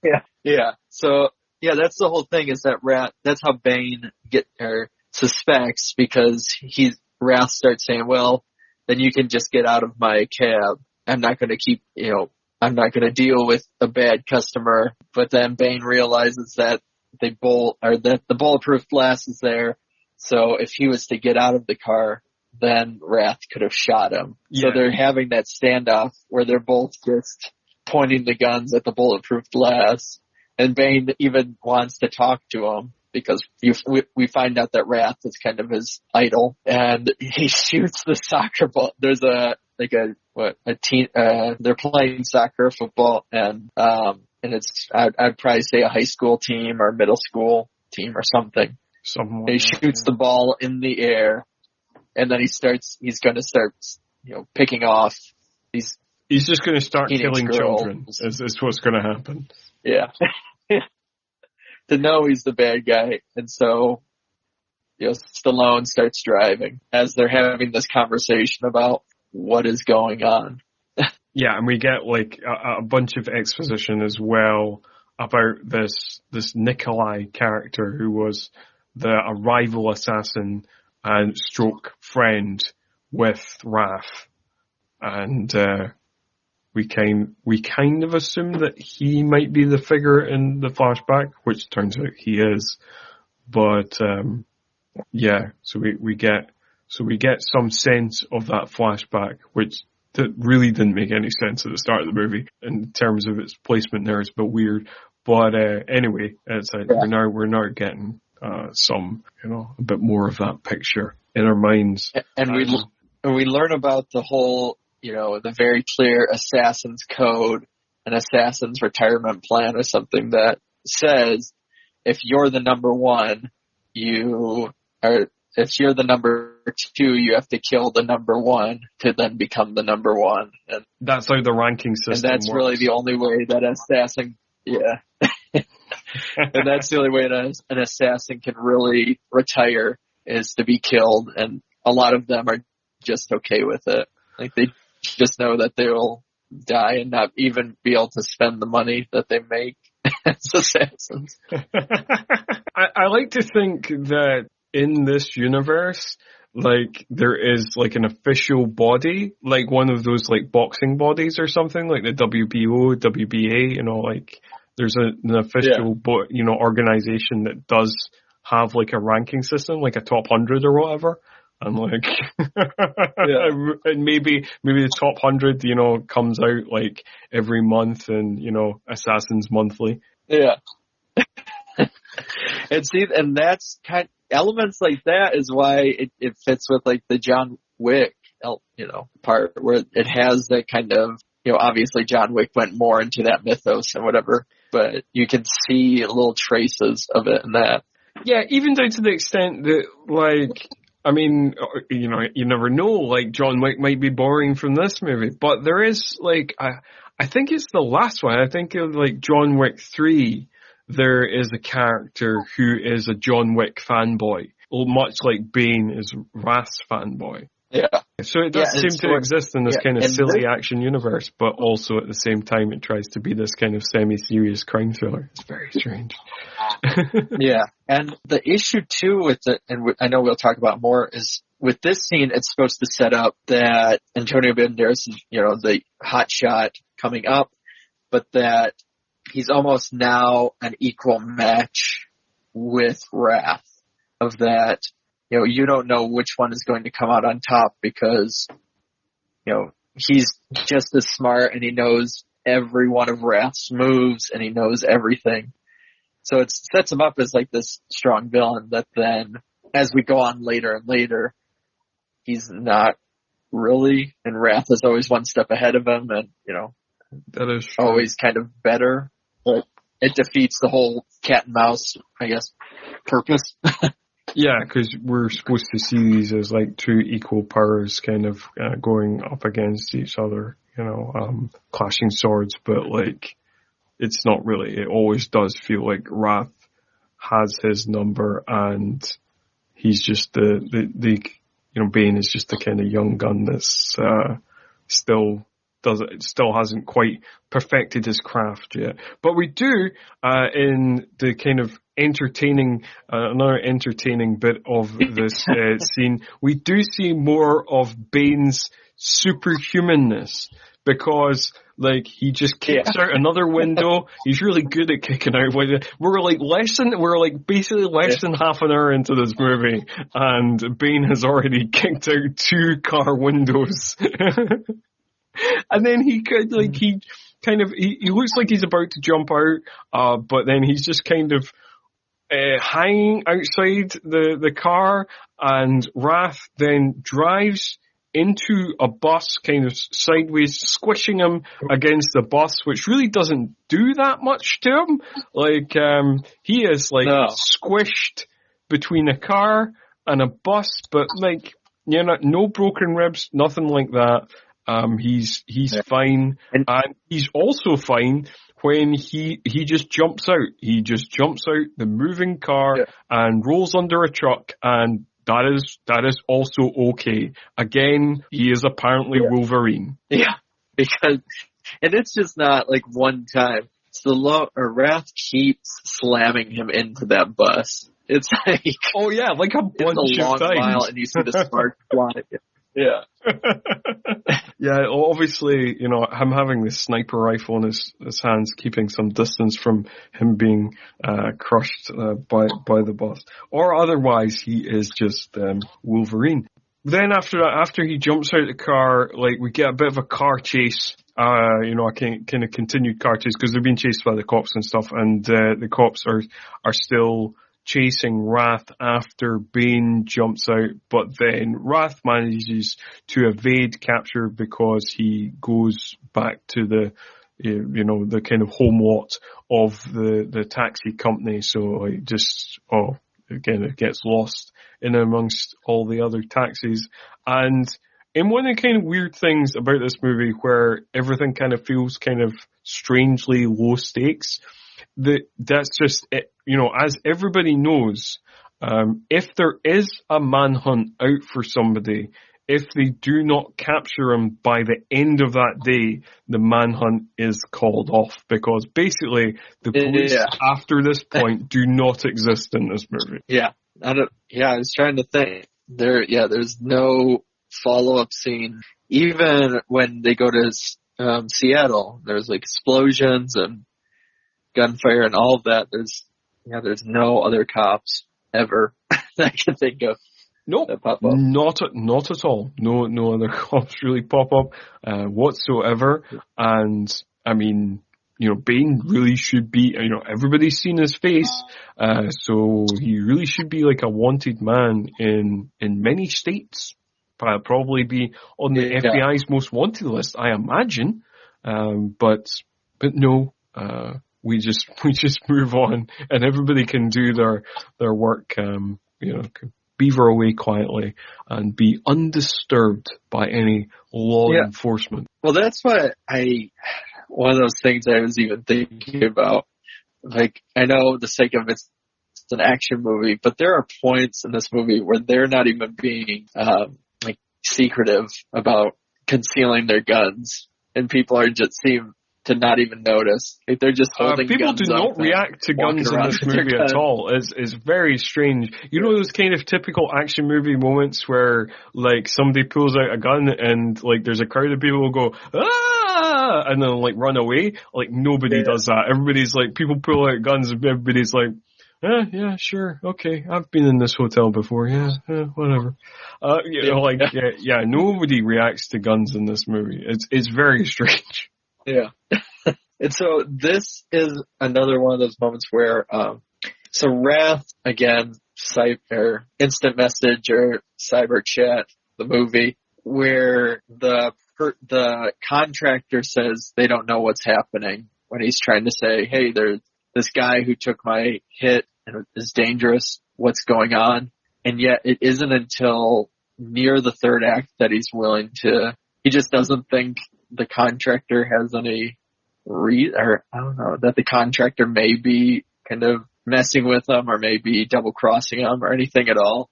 Yeah. So that's the whole thing, is that that's how Bane suspects, because Wrath starts saying, well, then you can just get out of my cab. I'm not going to I'm not going to deal with a bad customer. But then Bane realizes that the bulletproof glass is there. So if he was to get out of the car, then Wrath could have shot him. Yeah. So they're having that standoff where they're both just pointing the guns at the bulletproof glass. And Bane even wants to talk to him, because we find out that Wrath is kind of his idol, and he shoots the soccer ball. There's a team, they're playing soccer, football, and it's, I'd probably say a high school team or middle school team or something. He shoots the ball in the air, and then he's going to start, picking off these. He's just going to start killing children. Is what's going to happen. Yeah. To know he's the bad guy. And so, Stallone starts driving as they're having this conversation about what is going on. Yeah, and we get a bunch of exposition as well about this Nikolai character who was a rival assassin and stroke friend with Wrath. And we kind of assume that he might be the figure in the flashback, which turns out he is. But so we get some sense of that flashback, which really didn't make any sense at the start of the movie in terms of its placement there. It's a bit weird. But anyway, we're now getting some, a bit more of that picture in our minds. And we learn about the whole, the very clear assassin's code, an assassin's retirement plan, or something that says if you're the number one, if you're the number two, you have to kill the number one to then become the number one. And that's how the ranking system And that's works. really the only way that and that's the only way that an assassin can really retire, is to be killed. And a lot of them are just okay with it. They just know that they'll die and not even be able to spend the money that they make. as assassins. I like to think that in this universe, like, there is, like, an official body, like one of those, like, boxing bodies or something, like the WBO, WBA, you know, like, there's an official, organization that does have, like, a ranking system, like a top 100 or whatever. And, like, and maybe the top 100, you know, comes out, like, every month and, you know, Assassins Monthly. Yeah. And that's elements like that is why it fits with, like, the John Wick, you know, part where it has that kind of, you know, obviously John Wick went more into that mythos and whatever, but you can see little traces of it in that. Yeah, even down to the extent that, like, I mean, you know, you never know, like, John Wick might be borrowing from this movie, but there is, like, I think it's the last one, I think of, like, John Wick 3, there is a character who is a John Wick fanboy, much like Bain is Wrath's fanboy. Yeah. So it does seem to exist in this kind of silly action universe, but also at the same time it tries to be this kind of semi-serious crime thriller. It's very strange. Yeah. And the issue too with it, and I know we'll talk about more, is with this scene, it's supposed to set up that Antonio Banderas is, you know, the hot shot coming up, but that he's almost now an equal match with Wrath, of that, you know, you don't know which one is going to come out on top because, you know, he's just as smart and he knows every one of Wrath's moves and he knows everything. So it sets him up as like this strong villain that then, as we go on later and later, he's not really, and Wrath is always one step ahead of him and, you know, that is true. Always kind of better. But it defeats the whole cat and mouse, I guess, purpose. Yeah, because we're supposed to see these as like two equal powers kind of going up against each other, you know, clashing swords, but like, it's not really. It always does feel like Wrath has his number and he's just the you know, Bane is just the kind of young gun that's still hasn't quite perfected his craft yet. But we do, in the kind of another entertaining bit of this scene, we do see more of Bane's superhumanness, because like he just kicks out another window. He's really good at kicking out windows. We're basically less than half an hour into this movie, and Bane has already kicked out 2 car windows. And then he looks like he's about to jump out, but then he's just kind of hanging outside the car, and Wrath then drives into a bus kind of sideways, squishing him against the bus, which really doesn't do that much to him. Like, he is squished between a car and a bus, but like, you know, no broken ribs, nothing like that. He's fine, and he's also fine when he just jumps out. He just jumps out the moving car and rolls under a truck, and that is also okay. Again, he is apparently Wolverine. Yeah, because, and it's just not like one time. Wrath keeps slamming him into that bus. It's like, oh yeah, like a bunch of times. Mile, and you see the spark flying. Yeah. Yeah, obviously, you know, him having this sniper rifle in his hands, keeping some distance from him being crushed by the bus. Or otherwise, he is just Wolverine. Then after he jumps out of the car, like, we get a bit of a car chase. You know, a kind of continued car chase, because they're being chased by the cops and stuff, and the cops are still chasing Wrath after Bane jumps out, but then Wrath manages to evade capture because he goes back to the, you know, the kind of home lot of the taxi company. So like again, it gets lost in amongst all the other taxis. And in one of the kind of weird things about this movie, where everything kind of feels kind of strangely low stakes, that's just it. You know, as everybody knows, if there is a manhunt out for somebody, if they do not capture him by the end of that day, the manhunt is called off, because basically the police after this point do not exist in this movie. Yeah. I was trying to think. There's no follow-up scene. Even when they go to Seattle, there's like explosions and gunfire and all of that. There's no other cops ever that I can think of. Nope, not at all. No other cops really pop up whatsoever. And I mean, Bain really should be. Everybody's seen his face, so he really should be like a wanted man in many states. Probably be on the FBI's most wanted list, I imagine. But no, we just move on, and everybody can do their work. Beaver away quietly and be undisturbed by any law enforcement. Well, that's what one of those things I was even thinking about. Like, I know the sake of it's an action movie, but there are points in this movie where they're not even being secretive about concealing their guns, and people seem to not even notice. Like, they're just holding people guns do not react to guns in this movie at all. It's very strange. Those kind of typical action movie moments where like somebody pulls out a gun and like there's a crowd of people who go ah, and then like run away. Like nobody does that. Everybody's like, people pull out guns and everybody's like, yeah, sure, okay, I've been in this hotel before, whatever. Nobody reacts to guns in this movie. It's very strange. Yeah. And so this is another one of those moments where, Wrath, again, instant message or cyber chat, the movie, where the contractor says they don't know what's happening when he's trying to say, hey, there's this guy who took my hit and is dangerous. What's going on? And yet it isn't until near the third act that he's willing to, he just doesn't think the contractor has any that the contractor may be kind of messing with him or maybe double crossing him or anything at all.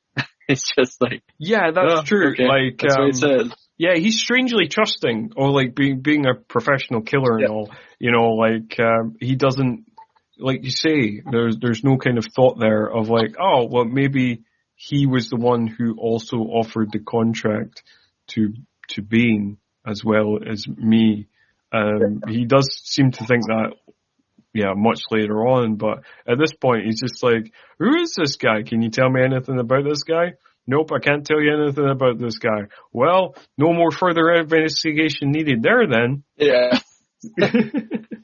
It's just like, that's true. Okay. Like, that's what he says. Yeah, he's strangely trusting, or like being a professional killer and all. He doesn't, like you say, there's no kind of thought there of like, oh, well, maybe he was the one who also offered the contract to Bain as well as me. He does seem to think that, much later on, but at this point he's just like, who is this guy? Can you tell me anything about this guy? Nope, I can't tell you anything about this guy. Well, no more further investigation needed there then. Yeah.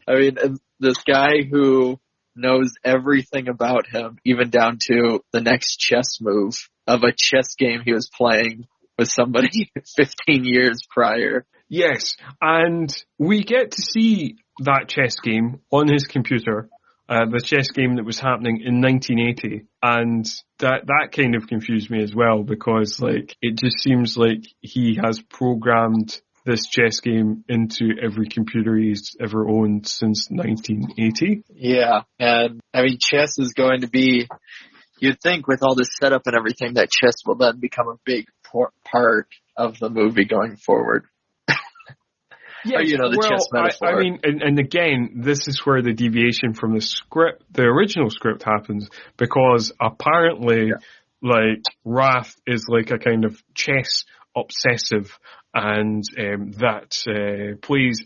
I mean, this guy who knows everything about him, even down to the next chess move of a chess game he was playing with somebody 15 years prior. Yes, and we get to see that chess game on his computer, the chess game that was happening in 1980, and that kind of confused me as well, because like it just seems like he has programmed this chess game into every computer he's ever owned since 1980. Yeah, and I mean, chess is going to be, you'd think with all this setup and everything, that chess will then become a big part of the movie going forward. Yes, the chess metaphor. I mean, and again, this is where the deviation from the original script happens, because apparently, like, Wrath is like a kind of chess obsessive, and that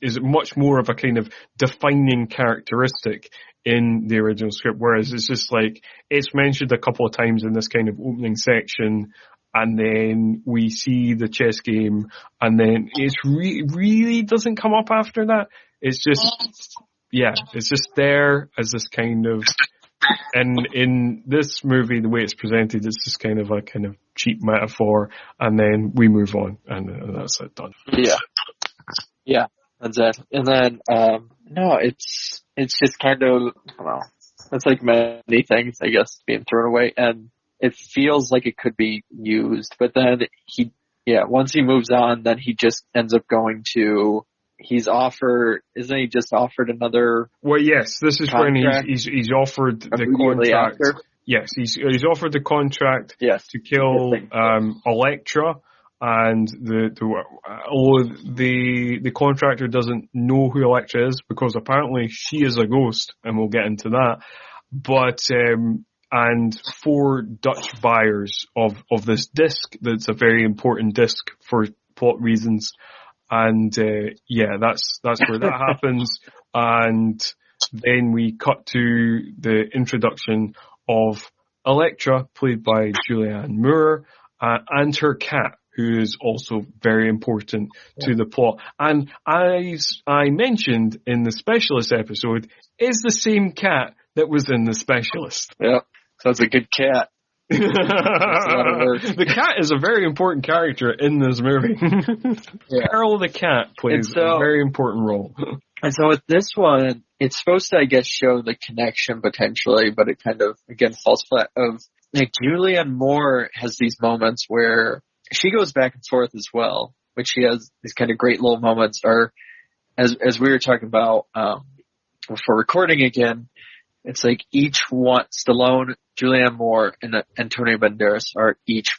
is much more of a kind of defining characteristic in the original script, whereas it's just like, it's mentioned a couple of times in this kind of opening section, and then we see the chess game, and then it really doesn't come up after that. It's just there as this kind of, and in this movie, the way it's presented, it's just kind of a kind of cheap metaphor, and then we move on, and that's it, done. Yeah, that's it. And then, it's just kind of, I don't know, it's like many things, I guess, being thrown away, and it feels like it could be used, but then once he moves on, then he just ends up going to, isn't he just offered another? Well, yes, this is contract? When he's offered the contract. After? Yes, he's offered the contract to kill Elektra, and the contractor doesn't know who Elektra is because apparently she is a ghost, and we'll get into that. But and 4 Dutch buyers of this disc that's a very important disc for plot reasons, and that's where that happens, and then we cut to the introduction of Elektra, played by Julianne Moore, and her cat, who is also very important to the plot. And as I mentioned in the Specialist episode, is the same cat that was in the Specialist. Yeah, sounds a good cat. That's a lot of work. The cat is a very important character in this movie. Yeah. Carol the cat plays a very important role. And so with this one, it's supposed to, I guess, show the connection potentially, but it kind of, again, falls flat. Of like Julianne Moore has these moments where she goes back and forth as well, which she has these kind of great little moments. Or as we were talking about before recording again, it's like each one, Stallone, Julianne Moore, and Antonio Banderas are each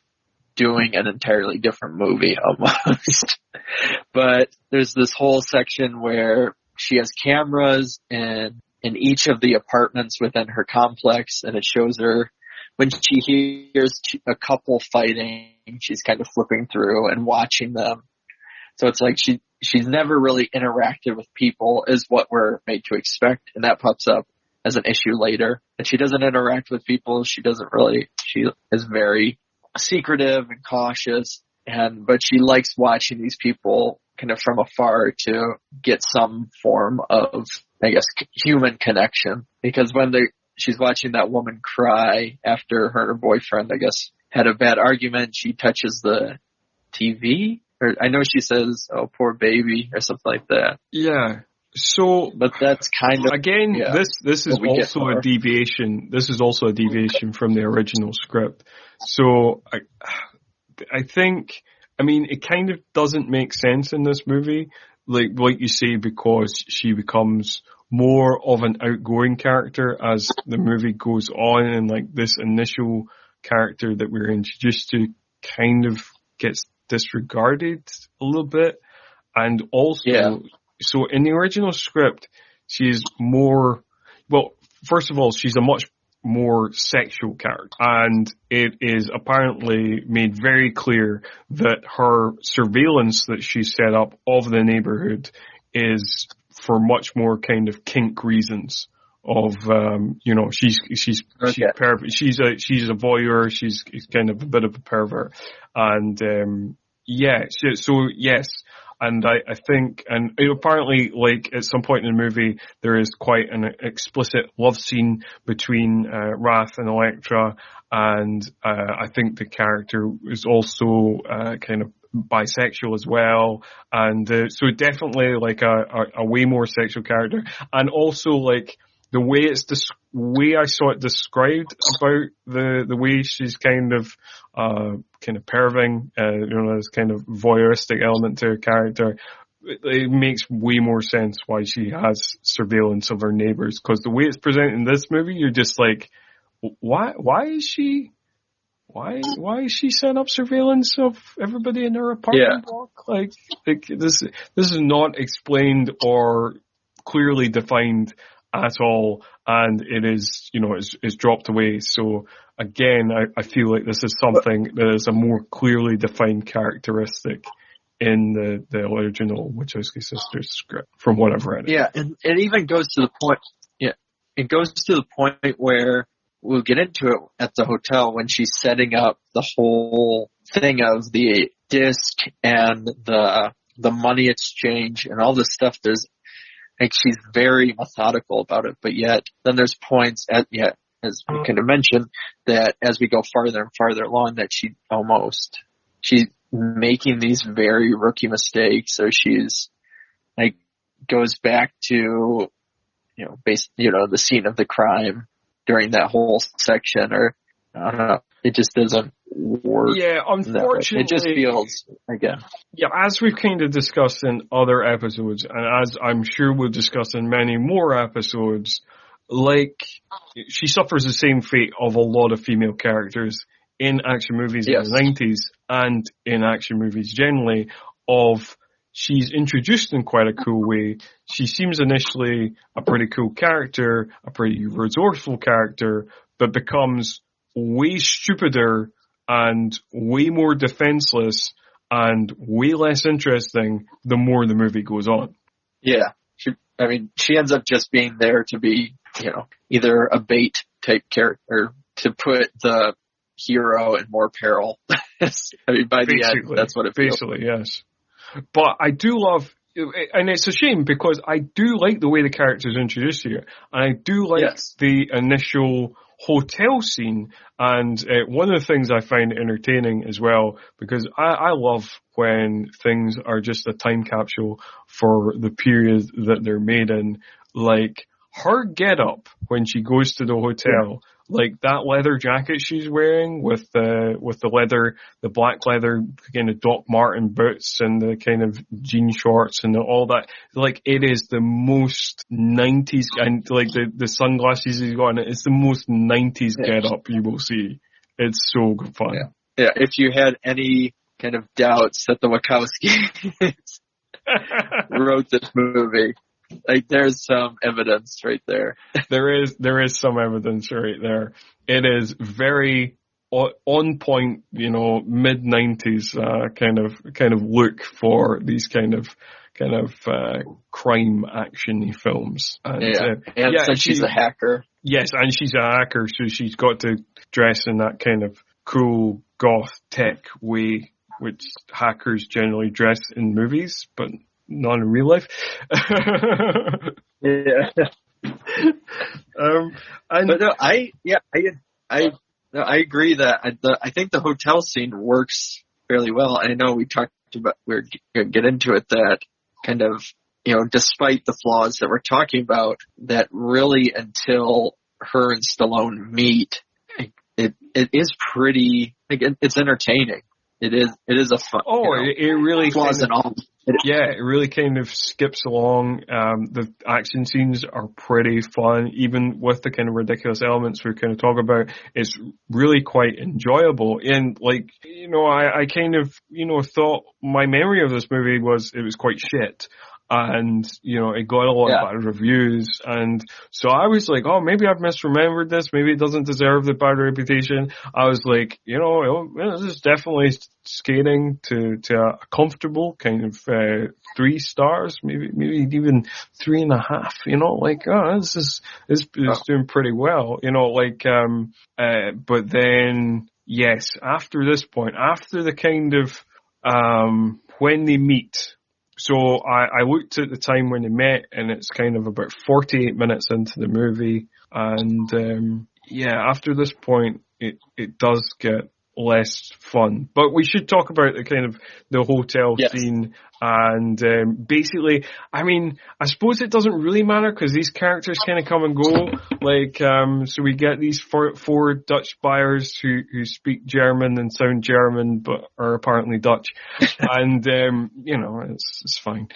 doing an entirely different movie almost. But there's this whole section where she has cameras in each of the apartments within her complex, and it shows her when she hears a couple fighting, she's kind of flipping through and watching them. So it's like she's never really interacted with people is what we're made to expect, and that pops up as an issue later. And she doesn't interact with people. She is very secretive and cautious, but she likes watching these people kind of from afar to get some form of, I guess, human connection. Because when she's watching that woman cry after her boyfriend, I guess, had a bad argument, she touches the TV. Or I know she says, "Oh, poor baby," or something like that. Yeah. So, but that's kind of again. Yeah, this is also a deviation. This is also a deviation from the original script. So I think, I mean, it kind of doesn't make sense in this movie, like you say, because she becomes more of an outgoing character as the movie goes on, and like this initial character that we're introduced to kind of gets disregarded a little bit, and also. So in the original script, she's more, well, first of all, she's a much more sexual character. And it is apparently made very clear that her surveillance that she set up of the neighborhood is for much more kind of kink reasons of, she's a voyeur, she's kind of a bit of a pervert. And, so yes. And I think, and apparently, like, at some point in the movie, there is quite an explicit love scene between Wrath and Elektra, and I think the character is also kind of bisexual as well, and so definitely like a way more sexual character, and also like the way I saw it described about the way she's kind of perving, this kind of voyeuristic element to her character. It makes way more sense why she has surveillance of her neighbors, because the way it's presented in this movie, you're just like, why is she setting up surveillance of everybody in her apartment block? Like this is not explained or clearly defined at all, and it is, is dropped away. So again, I feel like this is something that is a more clearly defined characteristic in the original Wachowski sisters script, from what I've read. Yeah, and it even goes to the point. Yeah, it goes to the point where we'll get into it at the hotel when she's setting up the whole thing of the disc and the money exchange and all this stuff. There's like she's very methodical about it, but yet then there's points as we kind of mentioned, that as we go farther and farther along, that she's making these very rookie mistakes. So she's like goes back to the scene of the crime during that whole section, or I don't know. It just doesn't work. Yeah, unfortunately. It just feels, again. Yeah, as we've kind of discussed in other episodes, and as I'm sure we'll discuss in many more episodes, like, she suffers the same fate of a lot of female characters in action movies in the 90s, and in action movies generally, of she's introduced in quite a cool way. She seems initially a pretty cool character, a pretty resourceful character, but becomes way stupider and way more defenseless and way less interesting the more the movie goes on. Yeah. She ends up just being there to be, either a bait type character, or to put the hero in more peril. By the end, that's what it feels. Basically, yes. But I do love, and it's a shame because I do like the way the character's introduced here, and I do like the initial hotel scene, and one of the things I find entertaining as well, because I love when things are just a time capsule for the period that they're made in, like her get-up when she goes to the hotel, like that leather jacket she's wearing with the black leather kind of Doc Marten boots and the kind of jean shorts and all that. Like, it is the most 90s, and like the sunglasses he's got on it, it's the most 90s get up you will see. It's so good fun. Yeah. If you had any kind of doubts that the Wachowski wrote this movie, like, there's some evidence right there. There is some evidence right there. It is very on point, mid-90s kind of look for these kind of crime action-y films. And, since she's a hacker. Yes, and she's a hacker, so she's got to dress in that kind of cool goth tech way, which hackers generally dress in movies, but not in real life. I agree that I think the hotel scene works fairly well. I know we're going to get into it, that kind of, despite the flaws that we're talking about, that really until her and Stallone meet, it is pretty, like, it's entertaining. It is a fun. It really flaws and all. It really kind of skips along. The action scenes are pretty fun, even with the kind of ridiculous elements we kind of talk about. It's really quite enjoyable. And like, I kind of, thought my memory of this movie was it was quite shit. And, it got a lot of bad reviews. And so I was like, oh, maybe I've misremembered this. Maybe it doesn't deserve the bad reputation. I was like, this is definitely skating to a comfortable kind of 3 stars, maybe even 3.5, this is doing pretty well, but then, yes, after this point, after the kind of, when they meet. So I looked at the time when they met, and it's kind of about 48 minutes into the movie. And, after this point, it does get less fun. But we should talk about the kind of the hotel scene. And basically, I suppose it doesn't really matter because these characters kind of come and go. Like, so we get these four Dutch buyers who speak German and sound German but are apparently Dutch. And, it's fine.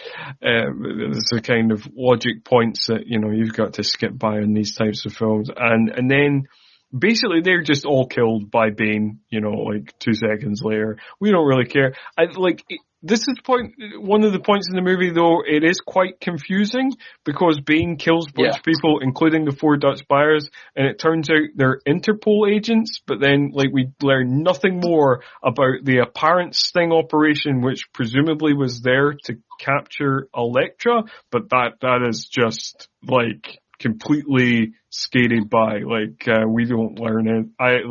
There's the kind of logic points that, you've got to skip by in these types of films. And then basically they're just all killed by Bain, 2 seconds later. We don't really care. This is one of the points in the movie, though, it is quite confusing because Bain kills a bunch of people, including the 4 Dutch buyers, and it turns out they're Interpol agents, but then, we learn nothing more about the apparent sting operation, which presumably was there to capture Elektra, but that is just, completely skated by. We don't learn it. I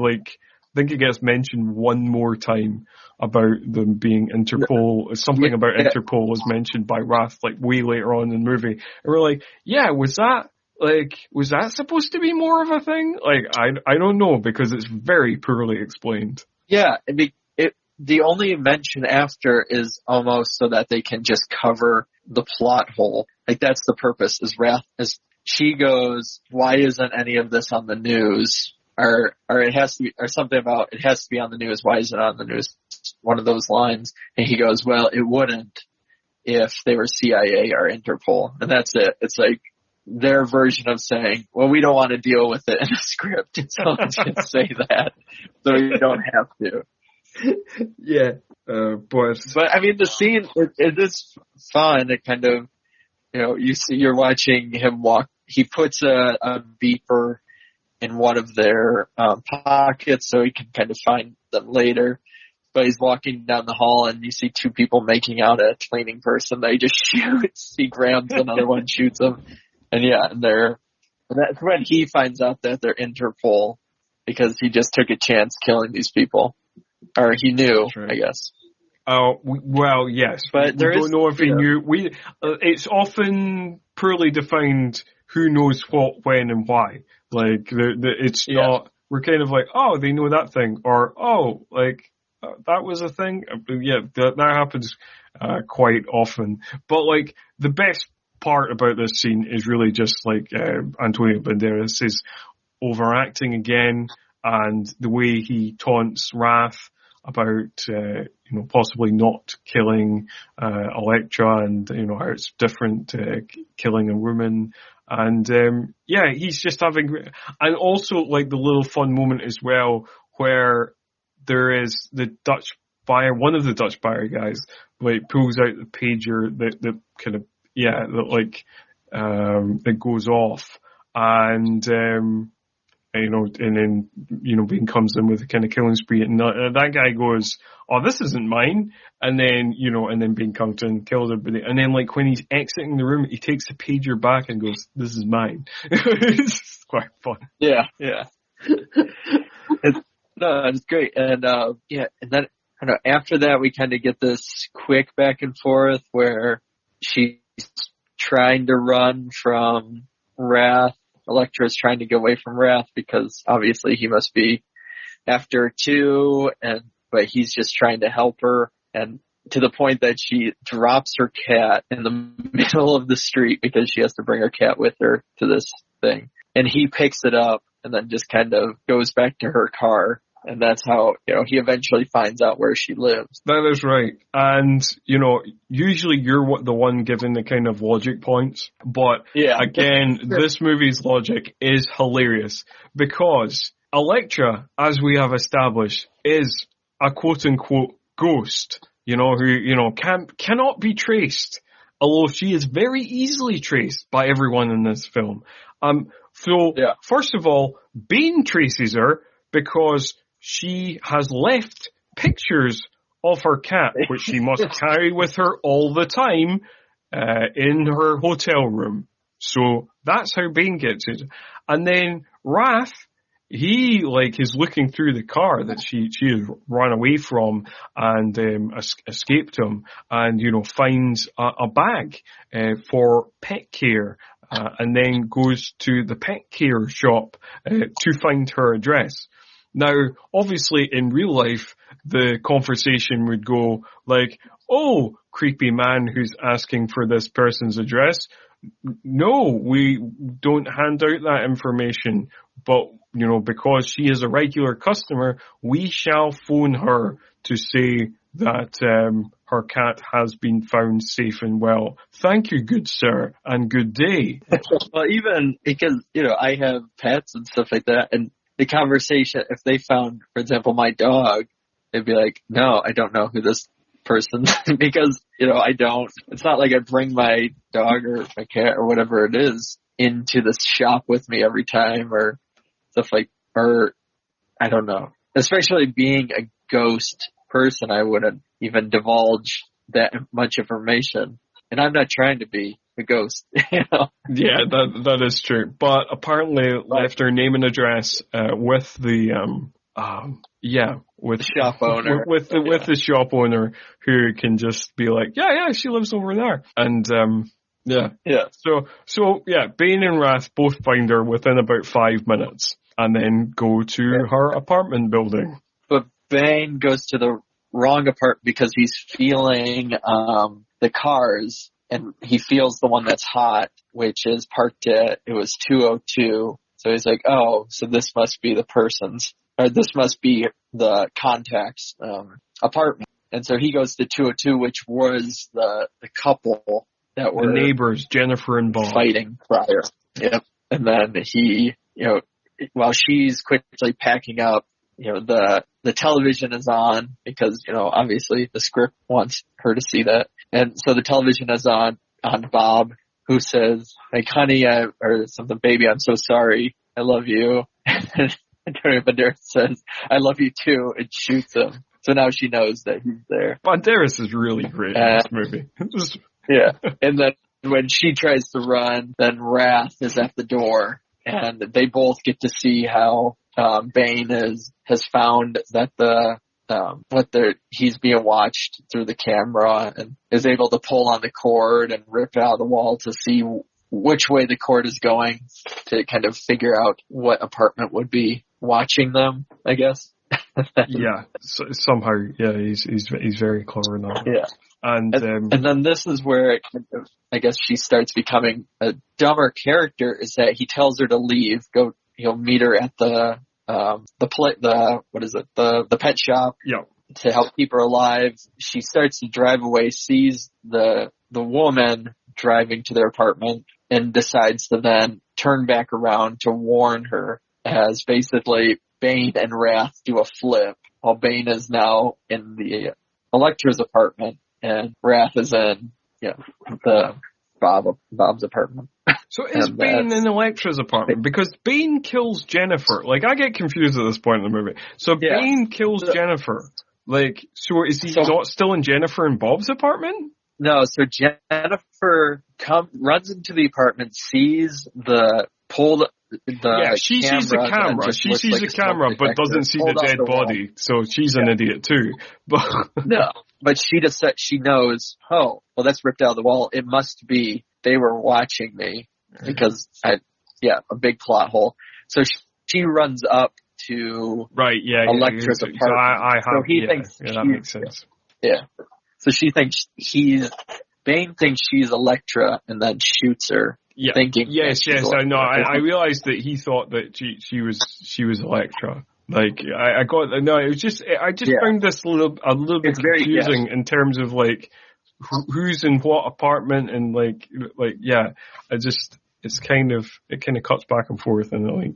think it gets mentioned one more time about them being Interpol. Something about Interpol was mentioned by Wrath, way later on in the movie. And we're like, was that supposed to be more of a thing? I don't know, because it's very poorly explained. Yeah, the only mention after is almost so that they can just cover the plot hole. That's the purpose, is Wrath, as she goes, why isn't any of this on the news? Or it has to be, or something about, it has to be on the news. Why isn't it on the news? One of those lines. And he goes, well, it wouldn't if they were CIA or Interpol. And that's it. It's their version of saying, well, we don't want to deal with it in a script, so let's just say that, so you don't have to. Yeah, but I mean, the scene, it is fun. It kind of, you're watching him walk. He puts a beeper in one of their pockets so he can kind of find them later. But he's walking down the hall and you see two people making out at a cleaning person. They just shoots. He grabs another one, shoots him. And that's when he finds out that they're Interpol because he just took a chance killing these people. Or he knew, right. I guess. Oh, well, yes. But we don't know if he knew. It's often poorly defined who knows what, when, and why. Like, it's not, we're kind of like, oh, they know that thing. Or, oh, like, that was a thing. Yeah, that happens quite often. But, like, the best part about this scene is really just, like, Antonio Banderas is overacting again, and the way he taunts Wrath about, possibly not killing Elektra, and, how it's different killing a woman. And, he's just having, and also, like, the little fun moment as well, where there is the Dutch buyer, one of the Dutch buyer guys, like, pulls out the pager that kind of, that goes off, and then, Bain comes in with a kind of killing spree, and that guy goes, oh, this isn't mine, and then Bain comes in and kills everybody, and then, like, when he's exiting the room, he takes the pager back and goes, this is mine. It's quite fun. Yeah. It's great, and and then, after that, we kind of get this quick back and forth where she's trying to run from Wrath. Elektra is trying to get away from Wrath because obviously he must be after her too, but he's just trying to help her, and to the point that she drops her cat in the middle of the street because she has to bring her cat with her to this thing. And he picks it up and then just kind of goes back to her car. And that's how, he eventually finds out where she lives. That is right. And, usually you're the one giving the kind of logic points. But, again, this movie's logic is hilarious. Because Elektra, as we have established, is a quote-unquote ghost, who, cannot be traced. Although she is very easily traced by everyone in this film. First of all, Bain traces her because she has left pictures of her cat, which she must carry with her all the time, in her hotel room. So that's how Bain gets it. And then Wrath, he, is looking through the car that she has run away from and, escaped him, and, finds a bag, for pet care, and then goes to the pet care shop, to find her address. Now, obviously, in real life, the conversation would go like, oh, creepy man who's asking for this person's address. No, we don't hand out that information. But, because she is a regular customer, we shall phone her to say that her cat has been found safe and well. Thank you, good sir, and good day. Well, even because, I have pets and stuff like that, and the conversation, if they found, for example, my dog, they'd be like, no, I don't know who this person, because, I don't, it's not like I bring my dog or my cat or whatever it is into the shop with me every time or stuff or I don't know. Especially being a ghost person, I wouldn't even divulge that much information. And I'm not trying to be a ghost, Yeah, that is true. But apparently left her name and address with the with the shop owner. With the shop owner, who can just be like, yeah, she lives over there. And So Bain and Wrath both find her within about 5 minutes and then go to her apartment building. But Bain goes to the wrong apartment because he's feeling the cars. And he feels the one that's hot, which is parked at, it was 202. So he's like, oh, so this must be the person's, or this must be the contact's apartment. And so he goes to 202, which was the couple that were the neighbors, Jennifer and Bob, fighting prior. Yep. And then he, while she's quickly packing up, the television is on because, obviously the script wants her to see that. And so the television is on Bob, who says, like, honey, or something, baby, I'm so sorry. I love you. And Antonio Banderas says, I love you too, and shoots him. So now she knows that he's there. Banderas is really great in this movie. Yeah. And then when she tries to run, then Wrath is at the door, and they both get to see how Bain has found that he's being watched through the camera, and is able to pull on the cord and rip out the wall to see which way the cord is going, to kind of figure out what apartment would be watching them, I guess. Yeah, somehow, yeah, he's very clever in that. Yeah. And then this is where I guess she starts becoming a dumber character, is that he tells her to leave, he'll meet her at the pet shop. Yeah. To help keep her alive. She starts to drive away, sees the woman driving to their apartment, and decides to then turn back around to warn her, as basically Bain and Wrath do a flip, while Bain is now in the Elektra's apartment and Wrath is in the Bob's apartment. So is Bain in Elektra's apartment? Because Bain kills Jennifer. Like, I get confused at this point in the movie. So Bain kills Jennifer. Like, so is he not still in Jennifer and Bob's apartment? No, so Jennifer runs into the apartment, sees she sees the camera. She sees the camera, but doesn't see the dead body. So she's an idiot too. But no, but she knows. Oh, well, that's ripped out of the wall. It must be they were watching me, because a big plot hole. So she runs up to Elektra's apartment. So he thinks that makes sense. Yeah. So Bain thinks she's Elektra, and then shoots her. Yeah. Thinking I know. I realized that he thought that she was Elektra. Like, I just found this a little bit confusing in terms of like who's in what apartment, and it kind of cuts back and forth, and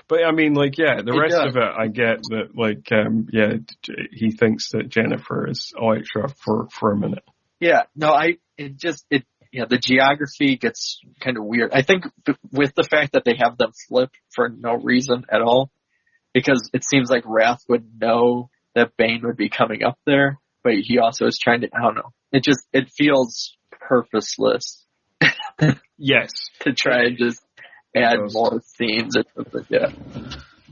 but I mean, the rest of it, I get that, he thinks that Jennifer is Elektra for a minute. Yeah, no, the geography gets kind of weird. I think with the fact that they have them flip for no reason at all, because it seems like Wrath would know that Bain would be coming up there, but he also is trying to, I don't know. It feels purposeless. Yes. To try and just add more scenes or something, yeah.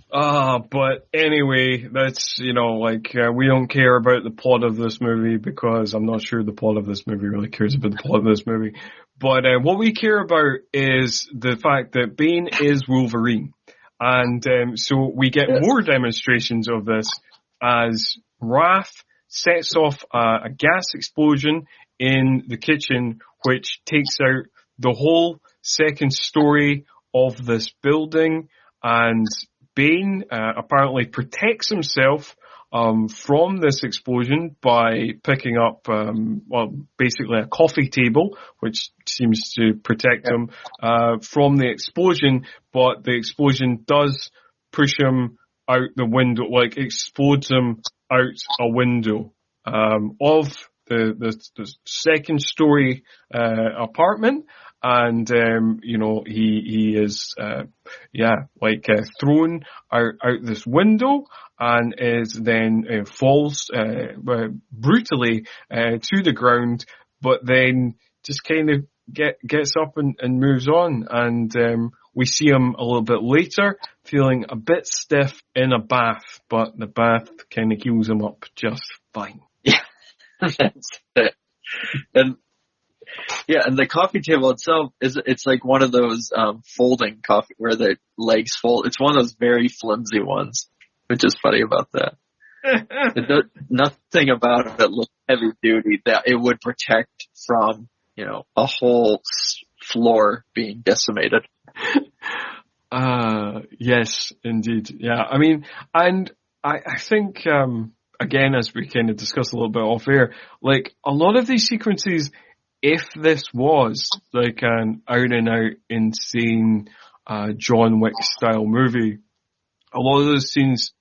But anyway, that's, we don't care about the plot of this movie, because I'm not sure the plot of this movie really cares about the plot of this movie. But what we care about is the fact that Bain is Wolverine. And so we get more demonstrations of this as Wrath sets off a gas explosion in the kitchen, which takes out the whole second story of this building, and Bain apparently protects himself from this explosion by picking up, basically a coffee table, which seems to protect him from the explosion, but the explosion does push him out the window, explodes him out a window of the second story apartment. And, he is, thrown out this window, and is then, falls, brutally, to the ground, but then just kind of gets up and moves on. And, we see him a little bit later feeling a bit stiff in a bath, but the bath kind of heals him up just fine. Yeah. That's it. And the coffee table itself it's like one of those folding coffee where the legs fold. It's one of those very flimsy ones, which is funny about that. Nothing about it looks heavy duty that it would protect from, a whole floor being decimated. Yes, indeed. Yeah, I mean, and I think, again, as we kind of discussed a little bit off air, a lot of these sequences, if this was an out and out insane John Wick style movie, a lot of those scenes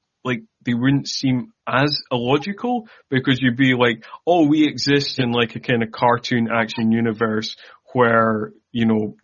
they wouldn't seem as illogical, because you'd be like, oh, we exist in like a kind of cartoon action universe where,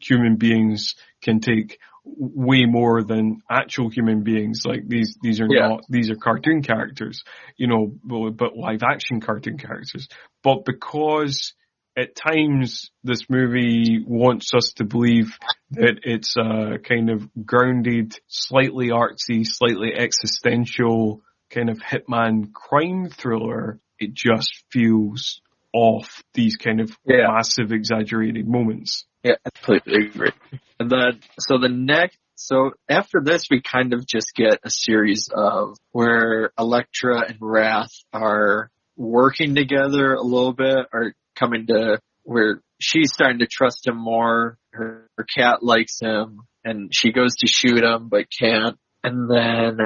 human beings can take way more than actual human beings. Like these are not, these are cartoon characters, but live action cartoon characters. But because at times this movie wants us to believe that it's a kind of grounded, slightly artsy, slightly existential kind of hitman crime thriller, it just feels off these kind of massive exaggerated moments. Yeah, I completely agree. And then, so after this, we kind of just get a series of where Elektra and Wrath are working together a little bit, or coming to where she's starting to trust him more. Her cat likes him, and she goes to shoot him, but can't. And then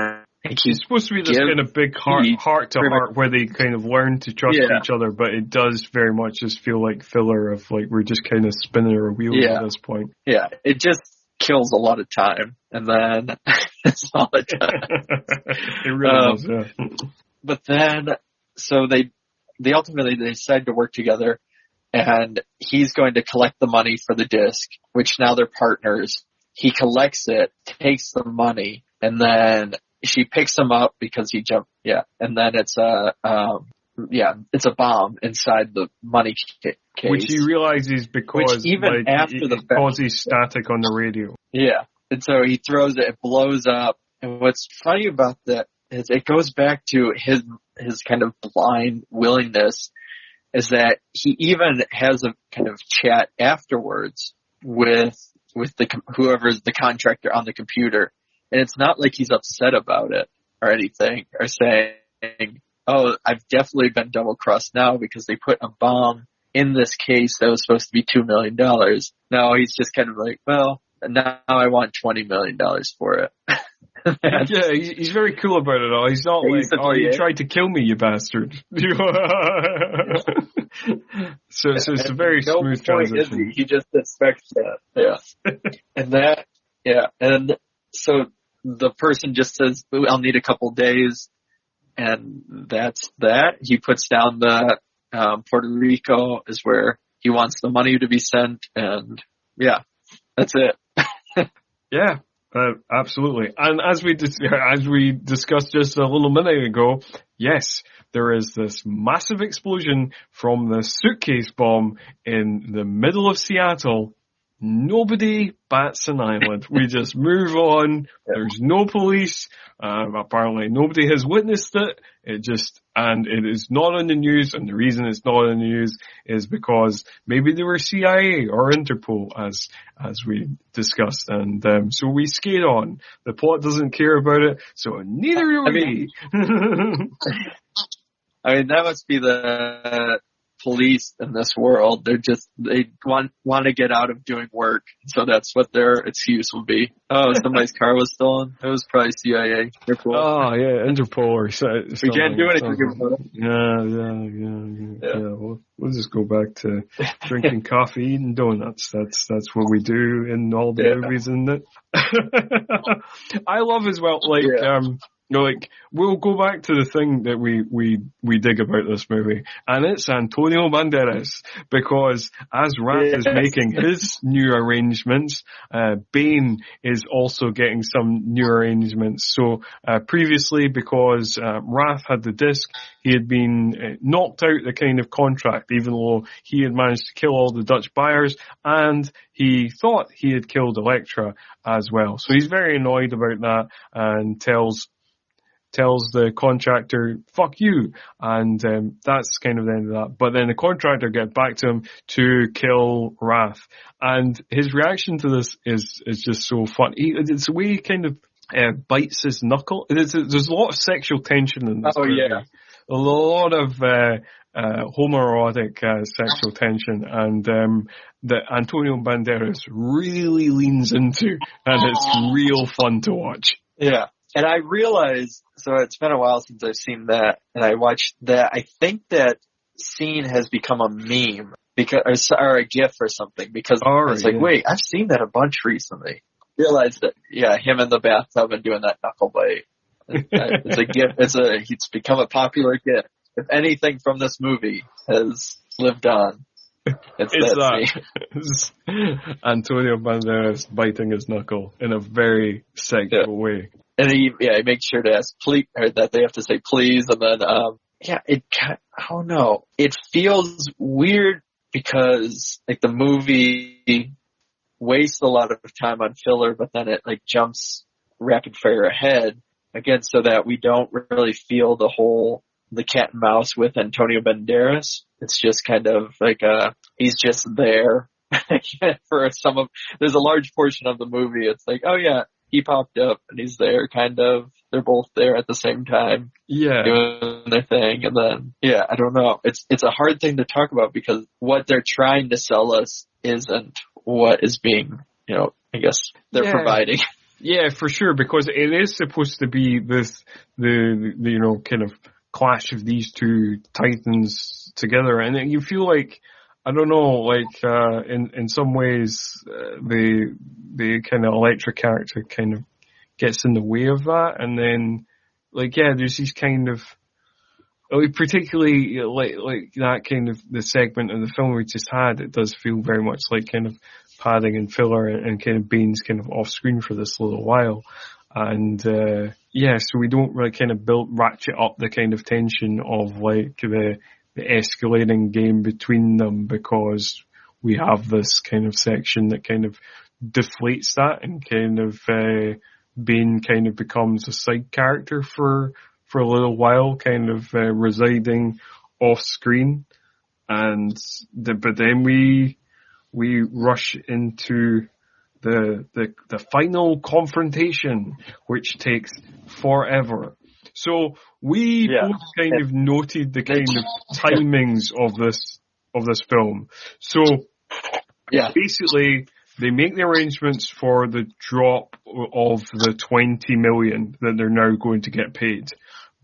it's supposed to be this kind of big heart to heart where they kind of learn to trust each other, but it does very much just feel like filler of like we're just kind of spinning our wheels at this point. Yeah, it just kills a lot of time, and then that's all it does. It really does, yeah. But then, so they ultimately decide to work together, and he's going to collect the money for the disc, which now they're partners. He collects it, takes the money, and then she picks him up because he jumped, and then it's a bomb inside the money case. Which he realizes because after the it causes static on the radio. Yeah, and so he throws it blows up. And what's funny about that is it goes back to his kind of blind willingness, is that he even has a kind of chat afterwards with whoever's the contractor on the computer. And it's not like he's upset about it or anything, or saying, oh, I've definitely been double-crossed now because they put a bomb in this case that was supposed to be $2 million. No, he's just kind of like, well, now I want $20 million for it. Yeah, he's very cool about it all. He's not like, oh, you tried to kill me, you bastard. So it's a very smooth transition. He just expects that. Yeah. And so the person just says, I'll need a couple days, and that's that. He puts down the Puerto Rico is where he wants the money to be sent, and that's it. Yeah, absolutely. And as we discussed just a little minute ago, yes, there is this massive explosion from the suitcase bomb in the middle of Seattle. Nobody bats an eyelid. We just move on. There's no police. Apparently nobody has witnessed it. And it is not on the news. And the reason it's not on the news is because maybe they were CIA or Interpol, as we discussed. And so we skate on. The plot doesn't care about it, so neither do we. I mean, that must be the police in this world. They want to get out of doing work, so that's what their excuse will be. Oh, somebody's car was stolen. It was probably CIA. Interpol. Oh yeah, Interpol or something. We can't do anything about it. Yeah. We'll just go back to drinking coffee, eating donuts. That's what we do in all the movies, isn't it? I love as well, we'll go back to the thing that we dig about this movie, and it's Antonio Banderas, because as Wrath is making his new arrangements, Bain is also getting some new arrangements. So, previously, because Wrath had the disc, he had been knocked out the kind of contract, even though he had managed to kill all the Dutch buyers, and he thought he had killed Elektra as well. So he's very annoyed about that, and tells the contractor, fuck you. And that's kind of the end of that. But then the contractor gets back to him to kill Wrath. And his reaction to this is just so fun. It's the way he kind of bites his knuckle. There's a lot of sexual tension in this movie. Yeah. A lot of homoerotic sexual tension, and that Antonio Banderas really leans into, and it's real fun to watch. Yeah. And I realized, so it's been a while since I've seen that, and I watched that. I think that scene has become a meme or a GIF or something, because wait, I've seen that a bunch recently. Realized that, him in the bathtub and doing that knuckle bite. It's a gift. It's become a popular gift. If anything from this movie has lived on, it's that scene. It's Antonio Banderas biting his knuckle in a very sexual way. And he makes sure to ask please, or that they have to say please, and then I don't know. It feels weird because like the movie wastes a lot of time on filler, but then it like jumps rapid fire ahead again, so that we don't really feel the cat and mouse with Antonio Banderas. It's just kind of like he's just there for there's a large portion of the movie. It's like, oh yeah, he popped up and he's there, kind of. They're both there at the same time, doing their thing. And then, I don't know. It's a hard thing to talk about because what they're trying to sell us isn't what is being, I guess they're providing. Yeah, for sure, because it is supposed to be the kind of clash of these two titans together, and you feel like, I don't know, like in some ways the kind of Elektra character kind of gets in the way of that, and then there's these kind of, particularly like that kind of the segment of the film we just had. It does feel very much like kind of padding and filler, and kind of Bain's kind of off screen for this little while. And, so we don't really kind of ratchet up the kind of tension of like the escalating game between them, because we have this kind of section that kind of deflates that, and kind of, Bain kind of becomes a side character for a little while, kind of, residing off screen. But then we rush into the final confrontation, which takes forever. So we both kind of noted the kind of timings of this film. So basically they make the arrangements for the drop of the 20 million that they're now going to get paid.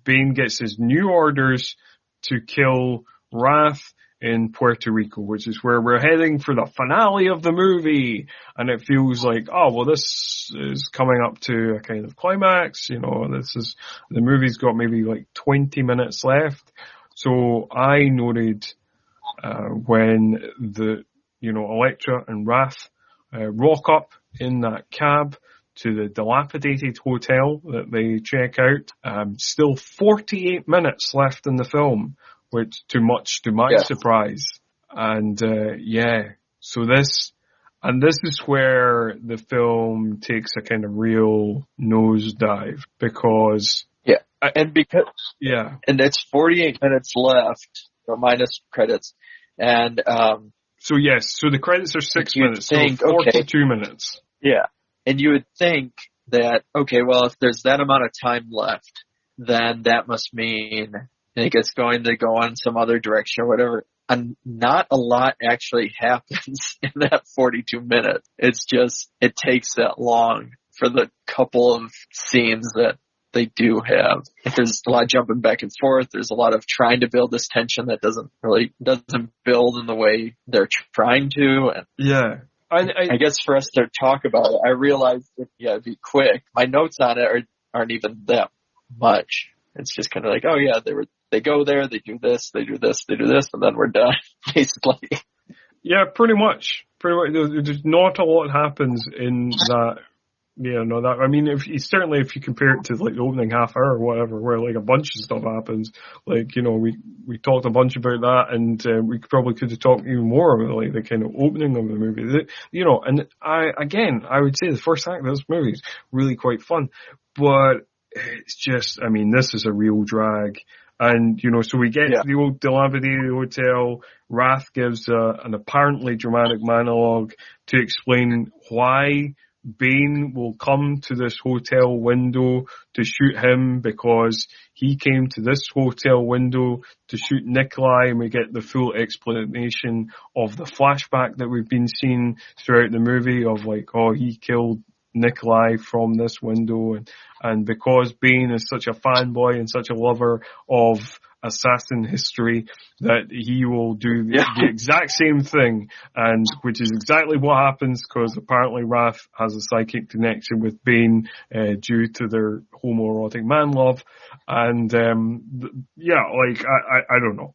Bain gets his new orders to kill Wrath in Puerto Rico, which is where we're heading for the finale of the movie. And it feels like, this is coming up to a kind of climax, the movie's got maybe like 20 minutes left. So I noted, when Elektra and Wrath, rock up in that cab to the dilapidated hotel that they check out. Still 48 minutes left in the film, which too much to my surprise. And, so this is where the film takes a kind of real nosedive, because... and it's 48 minutes left, minus credits. And, so the credits are 6 minutes, so 42 minutes. Yeah. And you would think that, if there's that amount of time left, then that must mean it's going to go on some other direction or whatever. And not a lot actually happens in that 42 minutes. It's just, it takes that long for the couple of scenes that they do have. There's a lot of jumping back and forth. There's a lot of trying to build this tension that doesn't build in the way they're trying to. And I guess for us to talk about it, I realized it'd be quick. My notes on it aren't even that much. It's just kind of like, they go there, they do this, they do this, they do this, and then we're done, basically. Yeah, pretty much. There's not a lot happens in that. I mean, if you compare it to like the opening half hour or whatever, where like a bunch of stuff happens, like, we talked a bunch about that, and we probably could have talked even more about like the kind of opening of the movie. And I would say the first act of this movie is really quite fun, but it's just, I mean, this is a real drag. And, so we get to the old dilapidated hotel. Wrath gives an apparently dramatic monologue to explain why Bain will come to this hotel window to shoot him, because he came to this hotel window to shoot Nikolai, and we get the full explanation of the flashback that we've been seeing throughout the movie of like, he killed Nikolai from this window, and because Bain is such a fanboy and such a lover of assassin history, that he will do the exact same thing, and which is exactly what happens, because apparently Wrath has a psychic connection with Bane due to their homoerotic man love, and I don't know,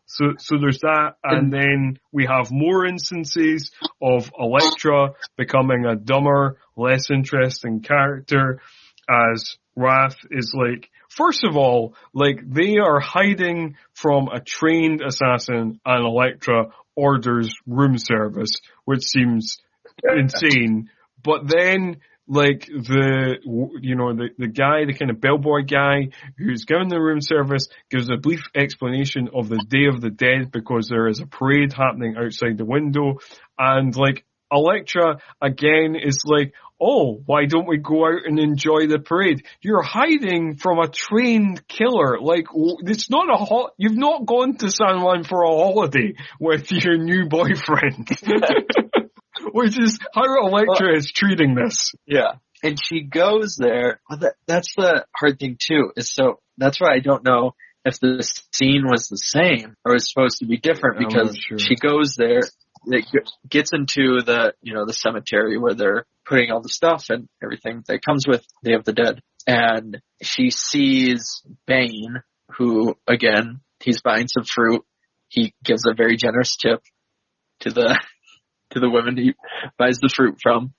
So there's that, and then we have more instances of Elektra becoming a dumber, less interesting character, as Wrath is like, first of all, like, they are hiding from a trained assassin, and Elektra orders room service, which seems insane, but then, like, the guy, the kind of bellboy guy who's given the room service gives a brief explanation of the Day of the Dead because there is a parade happening outside the window, and, like, Elektra again is like, oh, why don't we go out and enjoy the parade? You're hiding from a trained killer. Like, it's not you've not gone to San Juan for a holiday with your new boyfriend. Which is how Elektra is treating this. Yeah. And she goes there. That's the hard thing too. That's why I don't know if the scene was the same or is supposed to be different, because she goes there, it gets into the cemetery where they're putting all the stuff and everything that comes with Day of the Dead. And she sees Bane, who, again, he's buying some fruit. He gives a very generous tip to the women he buys the fruit from.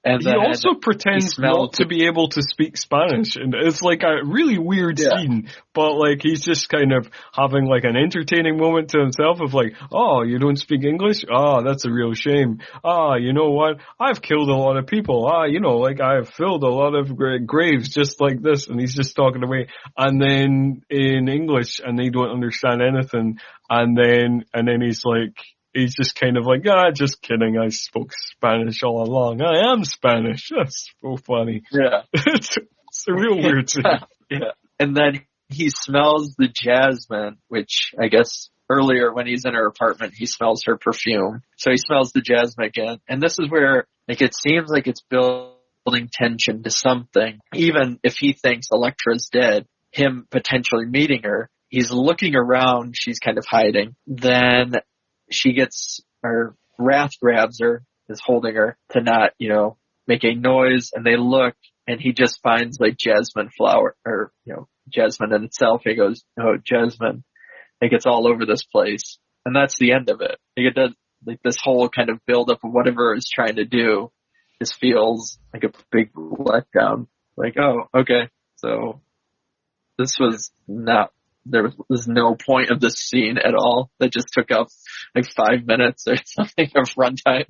And he also pretends not to be able to speak Spanish, and it's like a really weird scene, but like he's just kind of having like an entertaining moment to himself of like, oh, you don't speak English? Oh, that's a real shame. You know what? I've killed a lot of people. I've filled a lot of graves just like this, and he's just talking away, and then in English, and they don't understand anything, and then he's just kind of like, just kidding, I spoke Spanish all along. I am Spanish. That's so funny. Yeah. It's a real weird scene. Yeah. And then he smells the jasmine, which I guess earlier when he's in her apartment, he smells her perfume. So he smells the jasmine again. And this is where, like, it seems like it's building tension to something. Even if he thinks Elektra's dead, him potentially meeting her, he's looking around, she's kind of hiding. Then Wrath grabs her, is holding her to not, make a noise, and they look, and he just finds like jasmine flower, or, jasmine in itself. He goes, oh, jasmine. It gets all over this place. And that's the end of it. Like, it does, like, this whole kind of build up of whatever it's trying to do just feels like a big letdown. Like, oh, okay. So this was not, there was no point of this scene at all. That just took up like 5 minutes or something of runtime.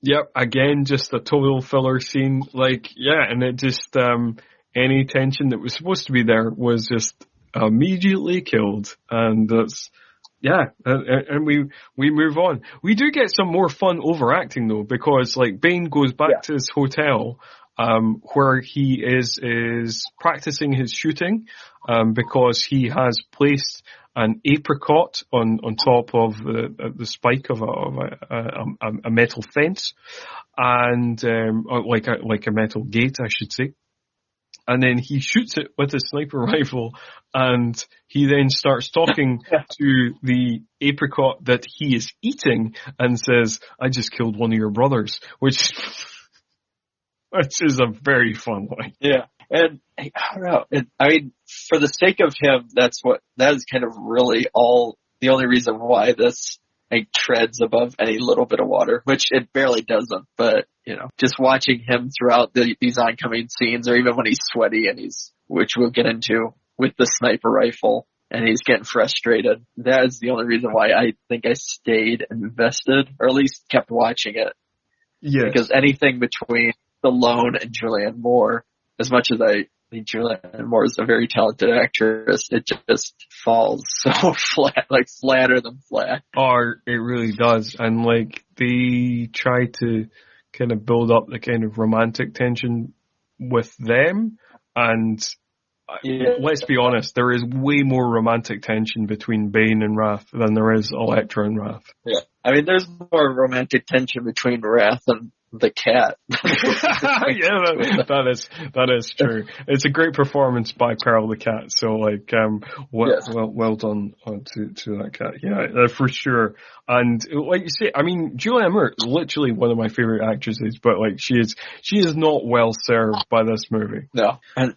Yep, again, just a total filler scene. And it just, any tension that was supposed to be there was just immediately killed. And that's, and we move on. We do get some more fun overacting though, because like Bane goes back to his hotel, where he is practicing his shooting, because he has placed an apricot on top of the spike of a metal fence, and like a metal gate, I should say. And then he shoots it with a sniper rifle, and he then starts talking to the apricot that he is eating, and says, "I just killed one of your brothers," which is a very fun line. Yeah. And I don't know. I mean, for the sake of him, that is kind of really the only reason why this treads above any little bit of water, which it barely doesn't. But, just watching him throughout these oncoming scenes, or even when he's sweaty and which we'll get into with the sniper rifle, and he's getting frustrated. That is the only reason why I think I stayed invested, or at least kept watching it. Yes. Because anything between Stallone and Julianne Moore, as much as I think Julianne Moore is a very talented actress, it just falls so flat, like flatter than flat. Oh, it really does. And they try to kind of build up the kind of romantic tension with them, and let's be honest, there is way more romantic tension between Bane and Wrath than there is Elektra and Wrath. Yeah. I mean, there's more romantic tension between Wrath and the cat. that is true. It's a great performance by Pearl the cat. So well done to that cat. Yeah, for sure. And like you say, I mean, Julianne Moore is literally one of my favorite actresses, but like she is not well served by this movie. No, by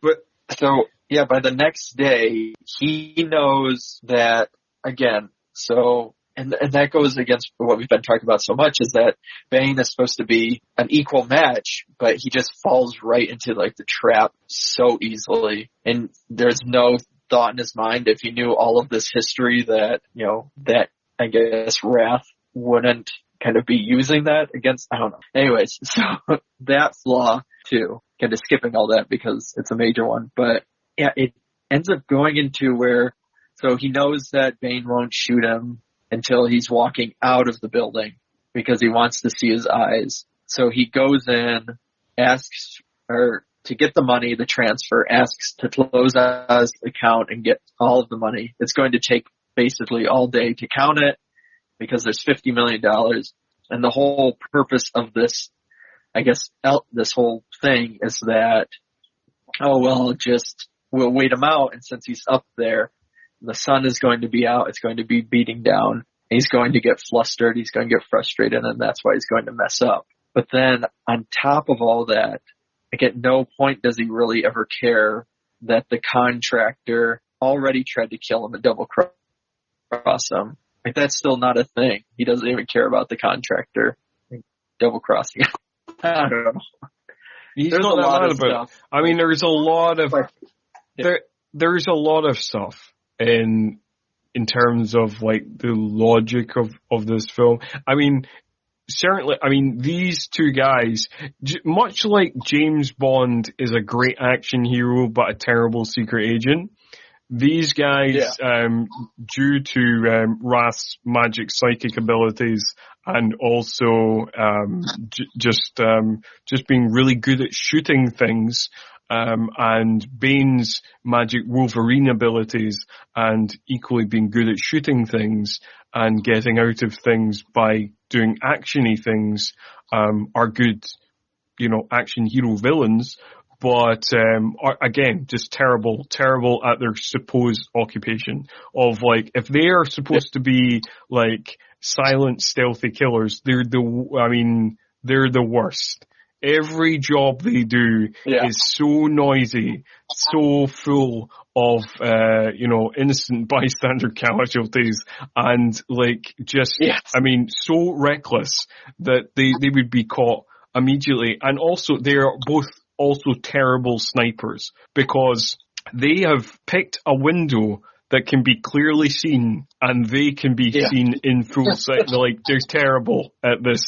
the next day he knows that again. So. And that goes against what we've been talking about so much, is that Bain is supposed to be an equal match, but he just falls right into like the trap so easily. And there's no thought in his mind, if he knew all of this history, that, that I guess Wrath wouldn't kind of be using that against, I don't know. Anyways, so that flaw too, kind of skipping all that because it's a major one, but yeah, it ends up going into where, so he knows that Bain won't shoot him until he's walking out of the building because he wants to see his eyes. So he goes in, asks to get the money, the transfer, asks to close out his account and get all of the money. It's going to take basically all day to count it because there's $50 million. And the whole purpose of this, I guess, this whole thing is that, we'll wait him out. And since he's up there, the sun is going to be out. It's going to be beating down. He's going to get flustered. He's going to get frustrated, and that's why he's going to mess up. But then on top of all that, like at no point does he really ever care that the contractor already tried to kill him and double cross him. Like that's still not a thing. He doesn't even care about the contractor double crossing him. I don't know. He's not that mad about it. I mean, there's a lot of there's a lot of stuff in terms of like the logic of this film. I mean, certainly, these two guys, much like James Bond is a great action hero but a terrible secret agent, these guys, due to Wrath's magic psychic abilities and also just being really good at shooting things, and Bane's magic Wolverine abilities and equally being good at shooting things and getting out of things by doing action-y things, are good, action hero villains, but, are, again, just terrible at their supposed occupation of like, if they are supposed to be like silent, stealthy killers, they're the worst. Every job they do is so noisy, so full of, innocent bystander casualties and like just, so reckless that they would be caught immediately. And also they are both also terrible snipers because they have picked a window that can be clearly seen and they can be seen in full sight. Like, they're terrible at this,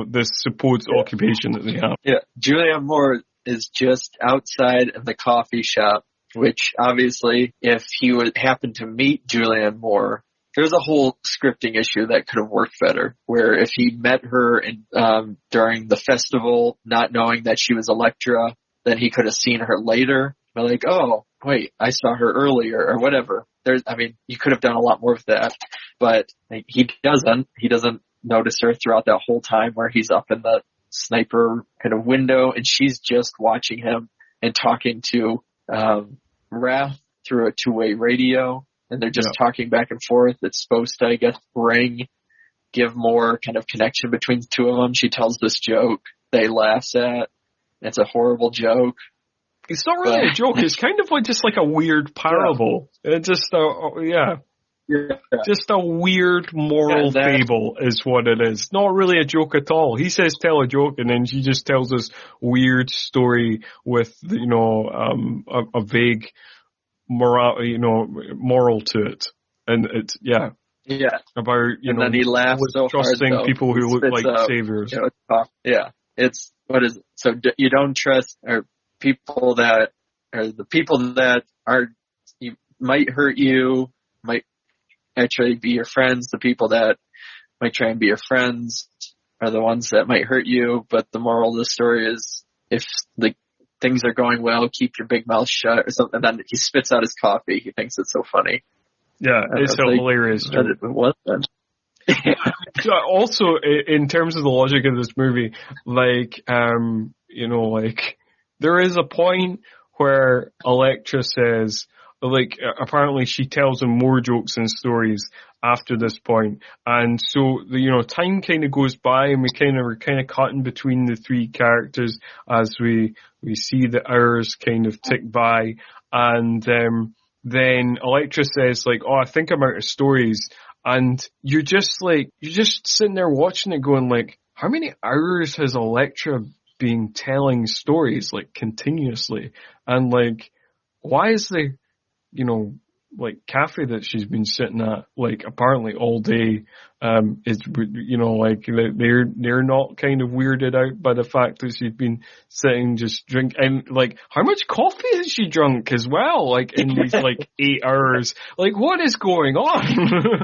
this supposed occupation that they have. Yeah. Julianne Moore is just outside of the coffee shop, which obviously if he would happen to meet Julianne Moore, there's a whole scripting issue that could have worked better, where if he met her during the festival, not knowing that she was Elektra, then he could have seen her later. But like, oh, wait, I saw her earlier or whatever. You could have done a lot more of that, but he doesn't. He doesn't notice her throughout that whole time where he's up in the sniper kind of window and she's just watching him and talking to Wrath through a two-way radio. And they're just talking back and forth. It's supposed to, I guess, give more kind of connection between the two of them. She tells this joke they laughs at. It's a horrible joke. It's not really a joke. It's kind of like just like a weird parable. It's just just a weird moral fable is what it is. Not really a joke at all. He says tell a joke and then she just tells this weird story with, a vague moral to it. And it's, about, and then he laughs so trusting hard, people who look like saviors. It's, what is it? So you don't trust, or people that, or the people that might hurt you, might actually be your friends. The people that might try and be your friends are the ones that might hurt you. But the moral of the story is, if the things are going well, keep your big mouth shut or something. And then he spits out his coffee. He thinks it's so funny. Yeah, it's hilarious. What then? So also, in terms of the logic of this movie, like, you know, like, there is a point where Elektra says, like, apparently she tells him more jokes and stories after this point. And so, you know, time kind of goes by and we're kind of cutting between the three characters as we see the hours kind of tick by. And, then Elektra says, like, oh, I think I'm out of stories. And you're just sitting there watching it going, like, how many hours has Elektra been telling stories, like, continuously? And, like, why is the, you know, like, cafe that she's been sitting at, like, apparently all day, is, you know, like, they're not kind of weirded out by the fact that she's been sitting just drink, and, like, how much coffee has she drunk as well, like, in these, like, 8 hours? Like, what is going on?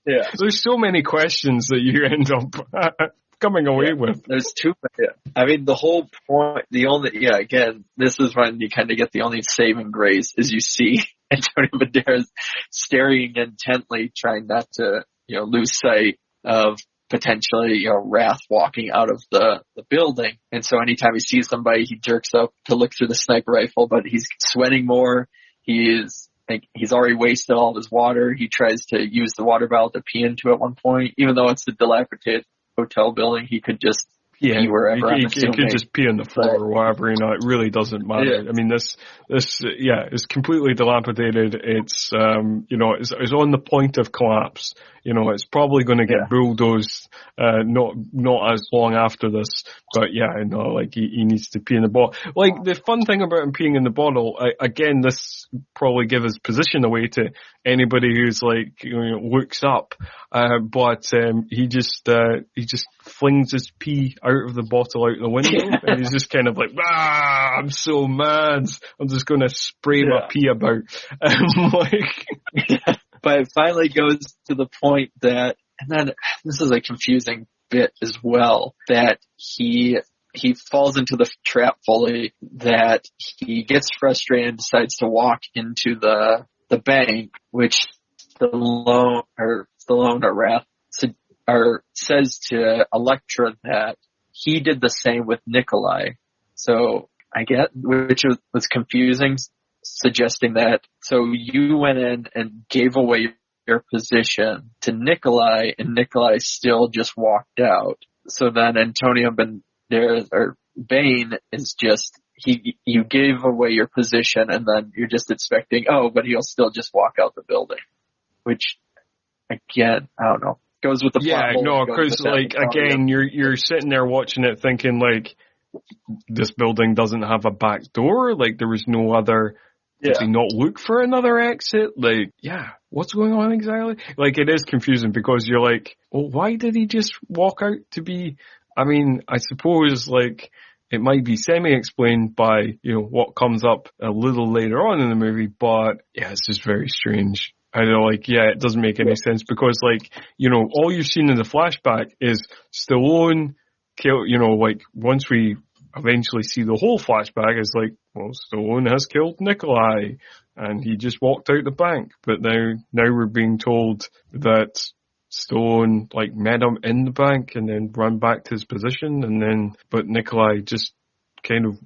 Yeah. There's so many questions that you end up coming away with. There's too many. I mean, the whole point, again, this is when you kind of get the only saving grace is you see Antonio Banderas staring intently, trying not to, you know, lose sight of potentially, you know, Wrath walking out of the building. And so anytime he sees somebody, he jerks up to look through the sniper rifle, but he's sweating more. He's already wasted all of his water. He tries to use the water bottle to pee into at one point, even though it's a dilapidated hotel building. He could just pee wherever. He could just pee on the floor or whatever. You know, it really doesn't matter. Yeah. I mean, this is completely dilapidated. It's you know, it's on the point of collapse. You know, it's probably going to get bulldozed, not as long after this, but like he needs to pee in the bottle. Like, the fun thing about him peeing in the bottle, again, this probably gives his position away to anybody who's like, you know, looks up, but he just flings his pee out of the bottle out the window, and he's just kind of like, I'm so mad, I'm just going to spray my pee about. But it finally goes to the point that, and then this is a confusing bit as well, that he falls into the trap fully, that he gets frustrated and decides to walk into the bank, which Stallone or Wrath says to Elektra that he did the same with Nikolai. So I get, which was confusing, suggesting that, so you went in and gave away your position to Nikolai, and Nikolai still just walked out. So then Antonio Banderas, or Bain, is just, you gave away your position, and then you're just expecting, but he'll still just walk out the building. Which, again, I don't know, goes with the plot. Yeah, no, because, like, again, you're sitting there watching it thinking, like, this building doesn't have a back door, like, there was no other... Did he not look for another exit? Like, what's going on exactly? Like, it is confusing because you're like, well, why did he just walk out to be... I mean, I suppose, like, it might be semi-explained by, you know, what comes up a little later on in the movie, but, it's just very strange. I know, like, it doesn't make any sense because, like, you know, all you've seen in the flashback is Stallone kill, you know, like, once we eventually see the whole flashback, is like, well, Stallone has killed Nikolai and he just walked out the bank. But now we're being told that Stallone, like, met him in the bank and then ran back to his position, but Nikolai just kind of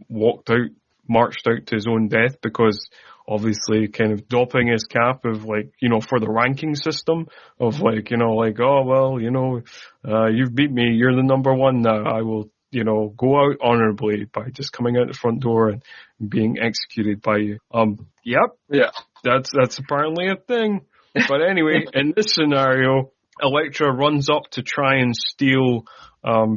marched out to his own death because obviously kind of doffing his cap of, like, you know, for the ranking system of, like, you know, like, oh, well, you know, you've beat me, you're the number one now, I will, you know, go out honorably by just coming out the front door and being executed by you. That's apparently a thing. But anyway, in this scenario, Elektra runs up to try and steal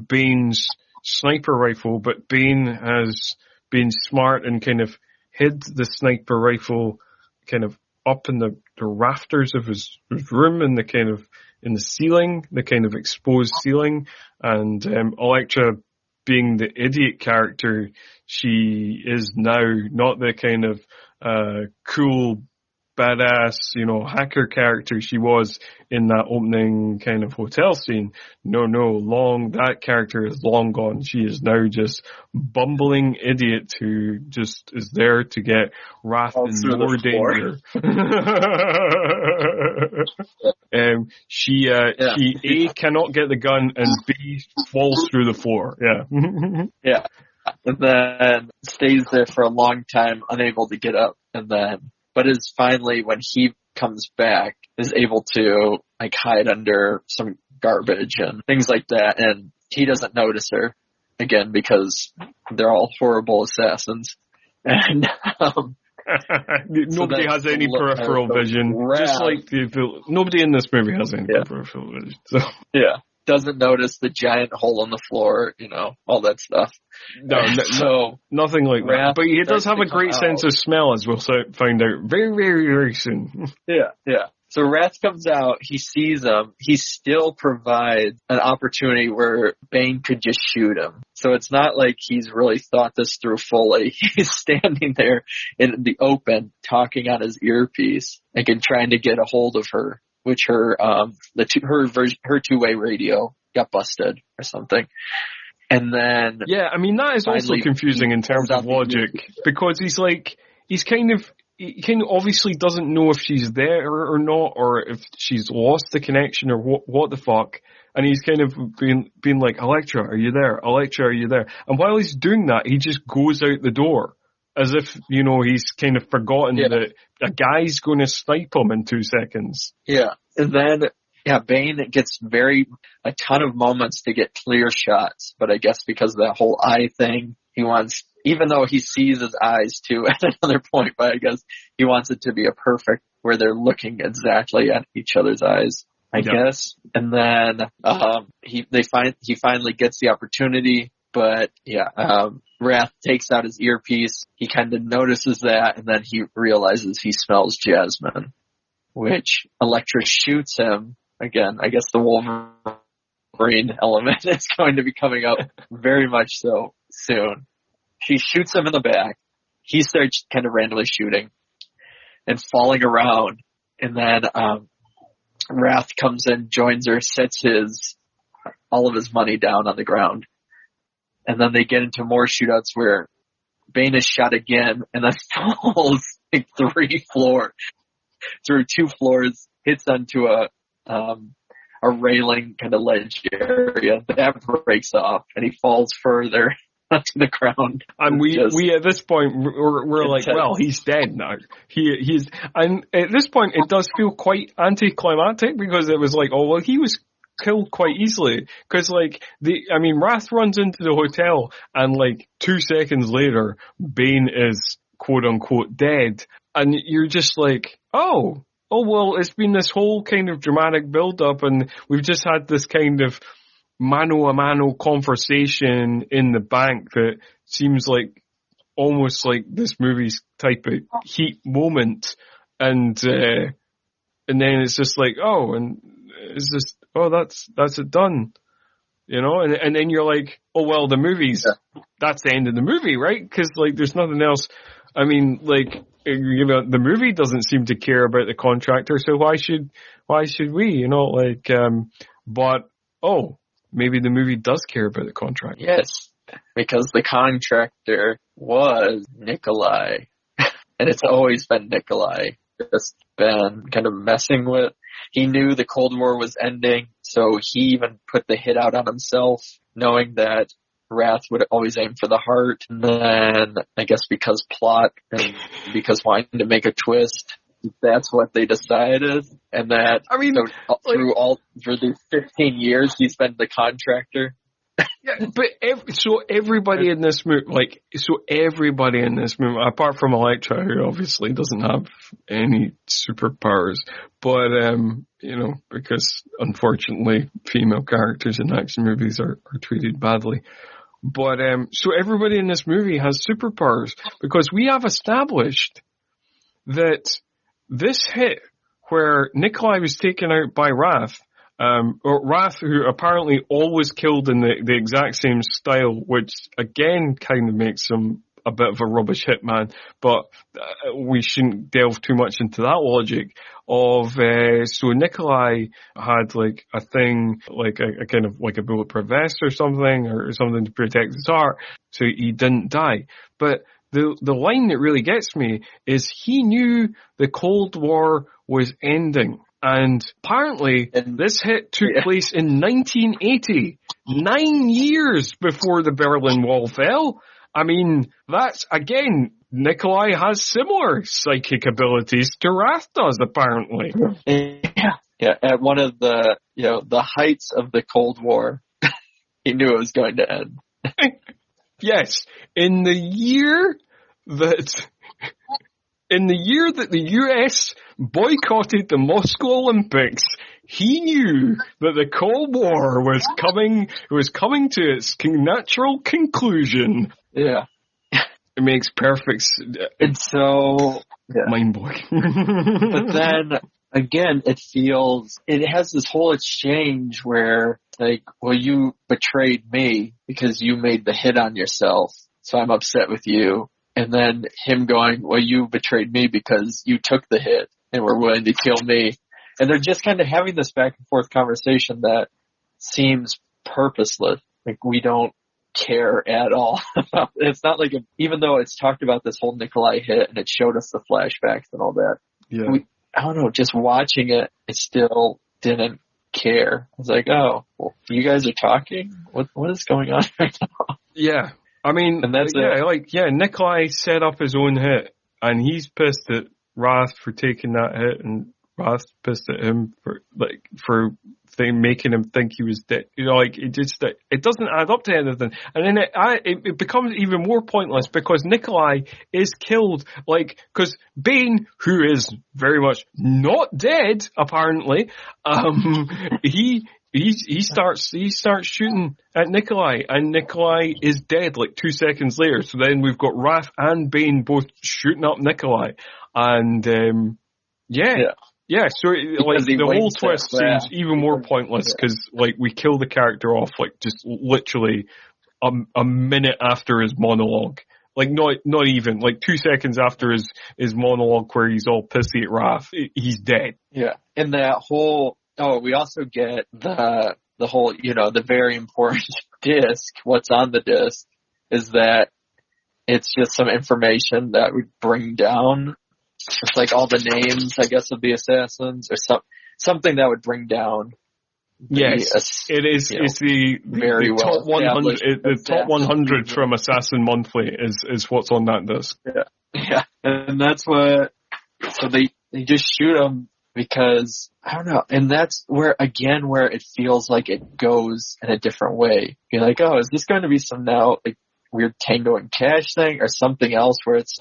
Bain's sniper rifle, but Bain has been smart and kind of hid the sniper rifle kind of up in the rafters of his room, in the ceiling, the kind of exposed ceiling, and Elektra, being the idiot character she is now, not the kind of cool badass, hacker character she was in that opening kind of hotel scene. No, that character is long gone. She is now just bumbling idiot who just is there to get Wrath in more danger. She A, cannot get the gun, and B, falls through the floor. Yeah. Yeah. And then stays there for a long time, unable to get up, but is finally, when he comes back, is able to hide under some garbage and things like that, and he doesn't notice her again because they're all horrible assassins. And nobody has any peripheral vision. Just like nobody in this movie has any peripheral vision. So. Yeah. Doesn't notice the giant hole in the floor, all that stuff. No, nothing like that. But he does have a great sense of smell, as we'll find out very, very, very soon. Yeah. So Wrath comes out, he sees him, he still provides an opportunity where Bane could just shoot him. So it's not like he's really thought this through fully. He's standing there in the open, talking on his earpiece, and trying to get a hold of her, which her two-way radio got busted or something. And then... Yeah, I mean, that is also confusing in terms of logic, because he kind of obviously doesn't know if she's there or not, or if she's lost the connection, or what the fuck. And he's kind of being like, Elektra, are you there? Elektra, are you there? And while he's doing that, he just goes out the door, as if, he's kind of forgotten that a guy's going to snipe him in 2 seconds. Yeah. And then, Bane gets a ton of moments to get clear shots, but I guess because of that whole eye thing, he wants, even though he sees his eyes too at another point, but I guess he wants it to be a perfect, where they're looking exactly at each other's eyes, I guess. And then, he finally gets the opportunity, but Wrath takes out his earpiece. He kind of notices that, and then he realizes he smells jasmine, which Elektra shoots him. Again, I guess the Wolverine element is going to be coming up very much so soon. She shoots him in the back. He starts kind of randomly shooting and falling around, and then Wrath comes in, joins her, sets all of his money down on the ground. And then they get into more shootouts where Bane is shot again and then falls through 2 floors, hits onto a railing kind of ledge area. That breaks off and he falls further onto the ground. And we at this point, we're like, well, he's dead now. And at this point it does feel quite anticlimactic, because it was like, oh, well, he was killed quite easily, because Wrath runs into the hotel and 2 seconds later Bane is quote unquote dead, and you're just like, oh well, it's been this whole kind of dramatic build up, and we've just had this kind of mano a mano conversation in the bank that seems like almost like this movie's type of Heat moment, and then it's just like, oh, and it's just, oh, that's it done, and then you're like, oh, well, the movie's, that's the end of the movie, right? Because there's nothing else. I mean, the movie doesn't seem to care about the contractor, so why should we, but, oh, maybe the movie does care about the contractor. Yes, because the contractor was Nikolai, and it's always been Nikolai, just been kind of messing with. He knew the Cold War was ending, so he even put the hit out on himself, knowing that Wrath would always aim for the heart. And then, I guess because plot and because wanting to make a twist, that's what they decided. And that, for these 15 years, he's been the contractor. Yeah, but everybody in this movie, apart from Elektra, who obviously doesn't have any superpowers, but because unfortunately female characters in action movies are treated badly. But so everybody in this movie has superpowers, because we have established that this hit where Nikolai was taken out by Wrath, or Wrath, who apparently always killed in the exact same style, which again kind of makes him a bit of a rubbish hitman, but we shouldn't delve too much into that logic of, so Nikolai had like a thing, like a kind of like a bulletproof vest or something to protect his heart, so he didn't die. But the line that really gets me is he knew the Cold War was ending. And apparently this hit took place in 1980, 9 years before the Berlin Wall fell. I mean, that's, again, Nikolai has similar psychic abilities to Wrath does, apparently. Yeah. At one of the, the heights of the Cold War, he knew it was going to end. Yes. In the year that the US boycotted the Moscow Olympics, he knew that the Cold War was coming to its natural conclusion. Yeah. It makes perfect and so mind-blowing. But then again, it has this whole exchange where like, well, you betrayed me because you made the hit on yourself, so I'm upset with you. And then him going, well, you betrayed me because you took the hit and were willing to kill me. And they're just kind of having this back and forth conversation that seems purposeless. Like, we don't care at all. It's not like, even though it's talked about this whole Nikolai hit and it showed us the flashbacks and all that. Yeah. I don't know, just watching it, it still didn't care. I was like, oh, well, you guys are talking? What is going on right now? Yeah. I mean, and that's Nikolai set up his own hit, and he's pissed at Wrath for taking that hit, and Wrath's pissed at him for making him think he was dead. It doesn't add up to anything, and then it becomes even more pointless because Nikolai is killed, because Bain, who is very much not dead, apparently, He starts shooting at Nikolai, and Nikolai is dead 2 seconds later. So then we've got Wrath and Bain both shooting up Nikolai, and So the whole twist seems even more pointless because we kill the character off just literally a minute after his monologue. Not even 2 seconds after his monologue where he's all pissy at Wrath, he's dead. Yeah, and that whole. Oh, we also get the whole, the very important disc. What's on the disc is that it's just some information that would bring down, it's all the names, I guess, of the assassins, or something that would bring down. Yes, it is. It's the top 100. The top 100 from Assassin Monthly is what's on that disc. Yeah, and that's what. So they just shoot him. Because, I don't know, and that's where it feels like it goes in a different way. You're like, oh, is this going to be some now, weird Tango and Cash thing, or something else where it's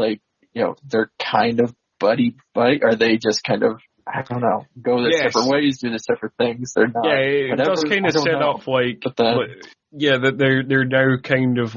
they're kind of buddy, are they just kind of, I don't know, go their separate ways, do the separate things, they're not. Yeah, it does kind of set up that they're now kind of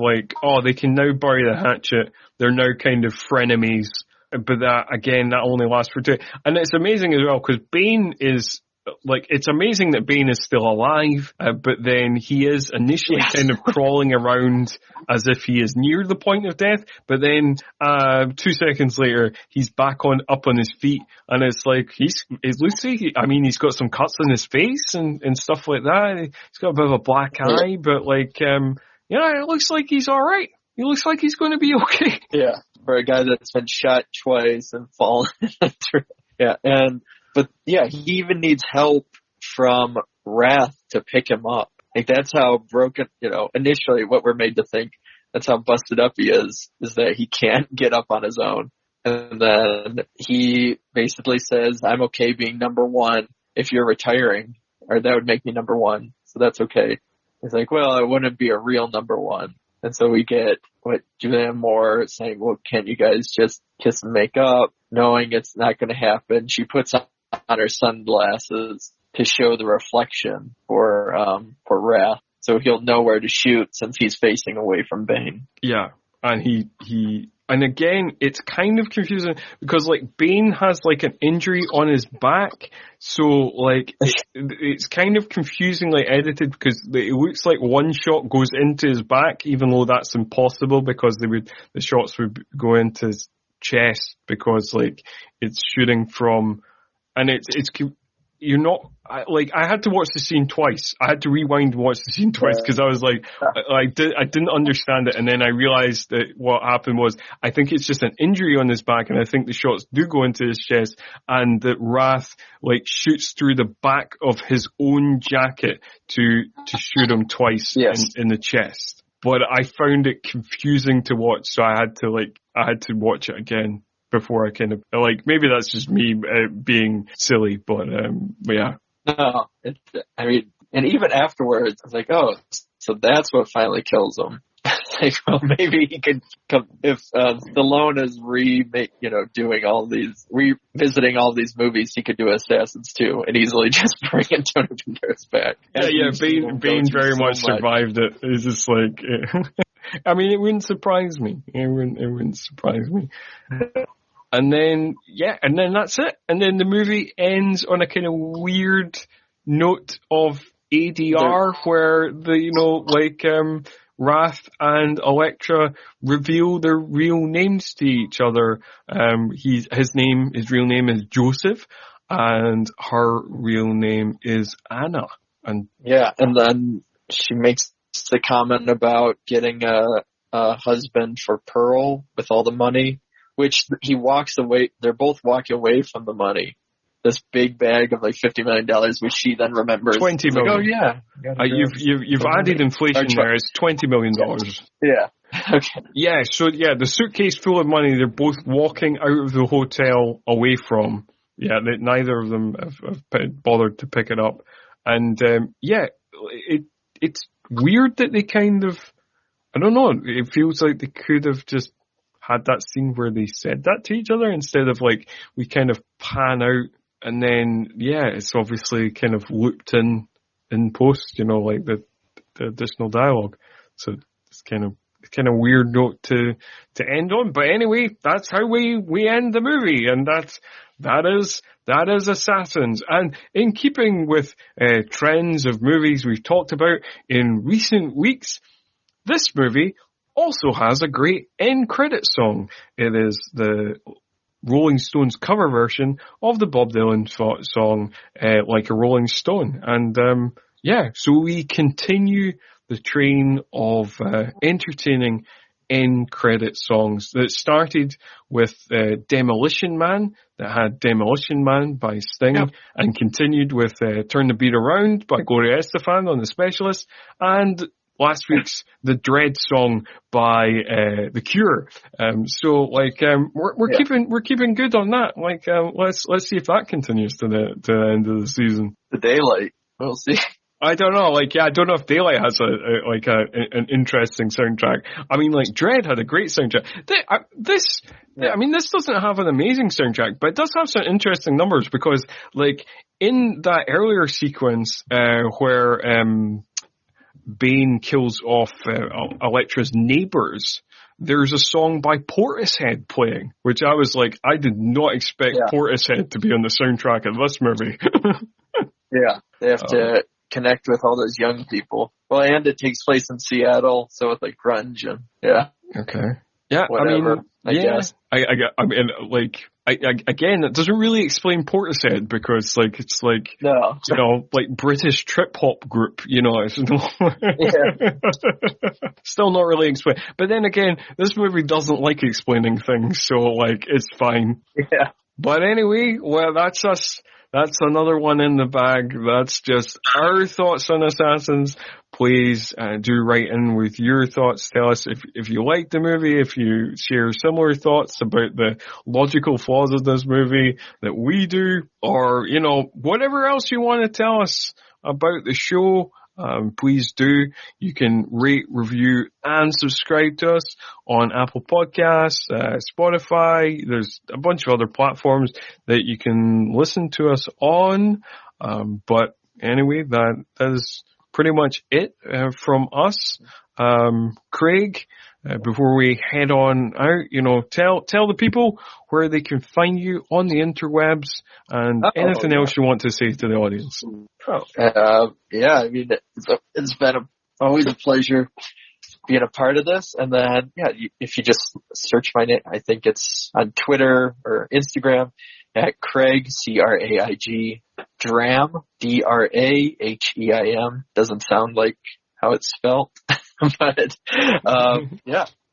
they can now bury the hatchet, they're now kind of frenemies. But that only lasts for 2. And it's amazing as well, because Bain is, it's amazing that Bain is still alive, but then he is initially kind of crawling around as if he is near the point of death, but then, 2 seconds later, he's back up on his feet, and it's he's Lucy. He's got some cuts on his face and stuff like that. He's got a bit of a black eye, but it looks like he's alright. He looks like he's going to be okay. Yeah. For a guy that's been shot twice and fallen through. Yeah. But he even needs help from Wrath to pick him up. That's how broken, initially what we're made to think, that's how busted up he is that he can't get up on his own. And then he basically says, I'm okay being number one if you're retiring, or that would make me number one. So that's okay. He's like, well, I wouldn't be a real number one. And so we get Julianne Moore saying, well, can't you guys just kiss and make up, knowing it's not going to happen. She puts on her sunglasses to show the reflection for Wrath, so he'll know where to shoot since he's facing away from Bain. Yeah, and he And again, it's kind of confusing because like Bane has like an injury on his back, so like it's kind of confusingly edited because it looks like one shot goes into his back, even though that's impossible because the shots would go into his chest because like it's shooting from, and it's you're not, I had to watch the scene twice. I had to rewind and watch the scene twice because I was like, I didn't understand it. And then I realized that what happened was, I think it's just an injury on his back, and I think the shots do go into his chest, and that Wrath like shoots through the back of his own jacket to shoot him twice in the chest. But I found it confusing to watch, so I had to watch it again before I kind of, like, maybe that's just me being silly, but yeah. No, I mean, and even afterwards, I was like, oh, so that's what finally kills him. Like, well, maybe he could come, if Stallone is doing all these, revisiting all these movies, he could do Assassins too, and easily just bring Antonio Banderas back. Yeah, Bane very much survived it. It's just like, I mean, it wouldn't surprise me. It wouldn't surprise me. And then that's it. And then the movie ends on a kind of weird note of ADR where Wrath and Elektra reveal their real names to each other. His real name is Joseph, and her real name is Anna. And then she makes the comment about getting a husband for Pearl with all the money, which he walks away. They're both walking away from the money. This big bag of like $50 million, which she then remembers. $20 million. Like, oh yeah. You've added inflation there. It's $20 million. Yeah. Okay. Yeah. So yeah, the suitcase full of money. They're both walking out of the hotel away from. Yeah. Neither of them have bothered to pick it up. And it's weird that they kind of, I don't know. It feels like they could have just had that scene where they said that to each other instead of like we kind of pan out. And then, it's obviously kind of looped in post, like the additional dialogue. So it's kind of weird note to end on. But anyway, that's how we end the movie. And that is Assassins. And in keeping with trends of movies we've talked about in recent weeks, this movie also has a great end credit song. It is the Rolling Stones cover version of the Bob Dylan song, Like a Rolling Stone. And, so we continue the train of, entertaining end credit songs that started with, Demolition Man, that had Demolition Man by Sting, and continued with, Turn the Beat Around by Gloria Estefan on The Specialist, and last week's The Dread song by The Cure. We're keeping good on that. Let's see if that continues to the end of the season. The Daylight. We'll see. I don't know. I don't know if Daylight has an interesting soundtrack. I mean, Dread had a great soundtrack. This doesn't have an amazing soundtrack, but it does have some interesting numbers because, in that earlier sequence where Bane kills off Elektra's neighbors, there's a song by Portishead playing, which I was like, I did not expect Portishead to be on the soundtrack of this movie. Yeah, they have to connect with all those young people. Well, and it takes place in Seattle, so with grunge and Okay. Yeah, whatever, I guess. Again, it doesn't really explain Portishead because, British trip hop group, it's still not really explained. But then again, this movie doesn't like explaining things, so, it's fine. Yeah. But anyway, well, that's us. That's another one in the bag. That's just our thoughts on Assassins. Please do write in with your thoughts. Tell us if you like the movie, if you share similar thoughts about the logical flaws of this movie that we do, or, whatever else you want to tell us about the show. Please do. You can rate, review, and subscribe to us on Apple Podcasts, Spotify. There's a bunch of other platforms that you can listen to us on. But anyway, that is pretty much it from us. Craig, before we head on out, tell the people where they can find you on the interwebs and anything else you want to say to the audience. Yeah, I mean, it's been always a pleasure being a part of this. And then, if you just search my name, I think it's on Twitter or Instagram at Craig, Craig, Dram, Draheim. Doesn't sound like how it's spelled, but,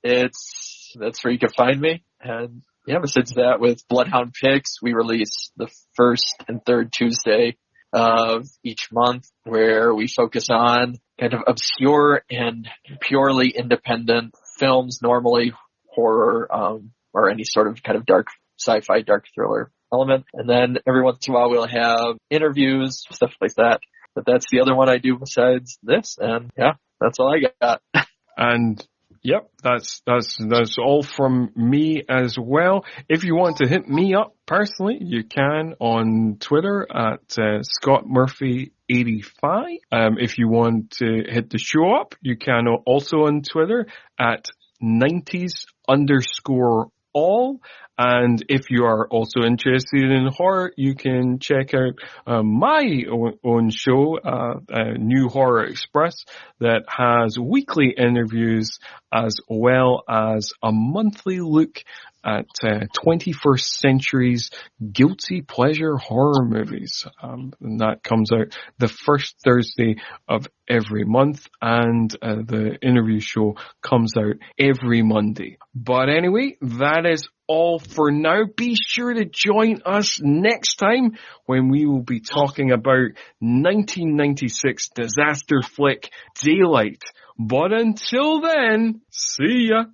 that's where you can find me. And besides that, with Bloodhound Picks, we release the first and third Tuesday of each month, where we focus on kind of obscure and purely independent films, normally horror, or any sort of kind of dark sci-fi, dark thriller element. And then every once in a while we'll have interviews, stuff like that. But that's the other one I do besides this. And that's all I got. And yep, that's all from me as well. If you want to hit me up personally, you can on Twitter at ScottMurphy85. If you want to hit the show up, you can also on Twitter at 90s_all. And if you are also interested in horror, you can check out my own show, New Horror Express, that has weekly interviews as well as a monthly look at 21st century's guilty pleasure horror movies. And that comes out the first Thursday of every month, and the interview show comes out every Monday. But anyway, that is all for now. Be sure to join us next time when we will be talking about 1996 disaster flick Daylight. But until then, see ya!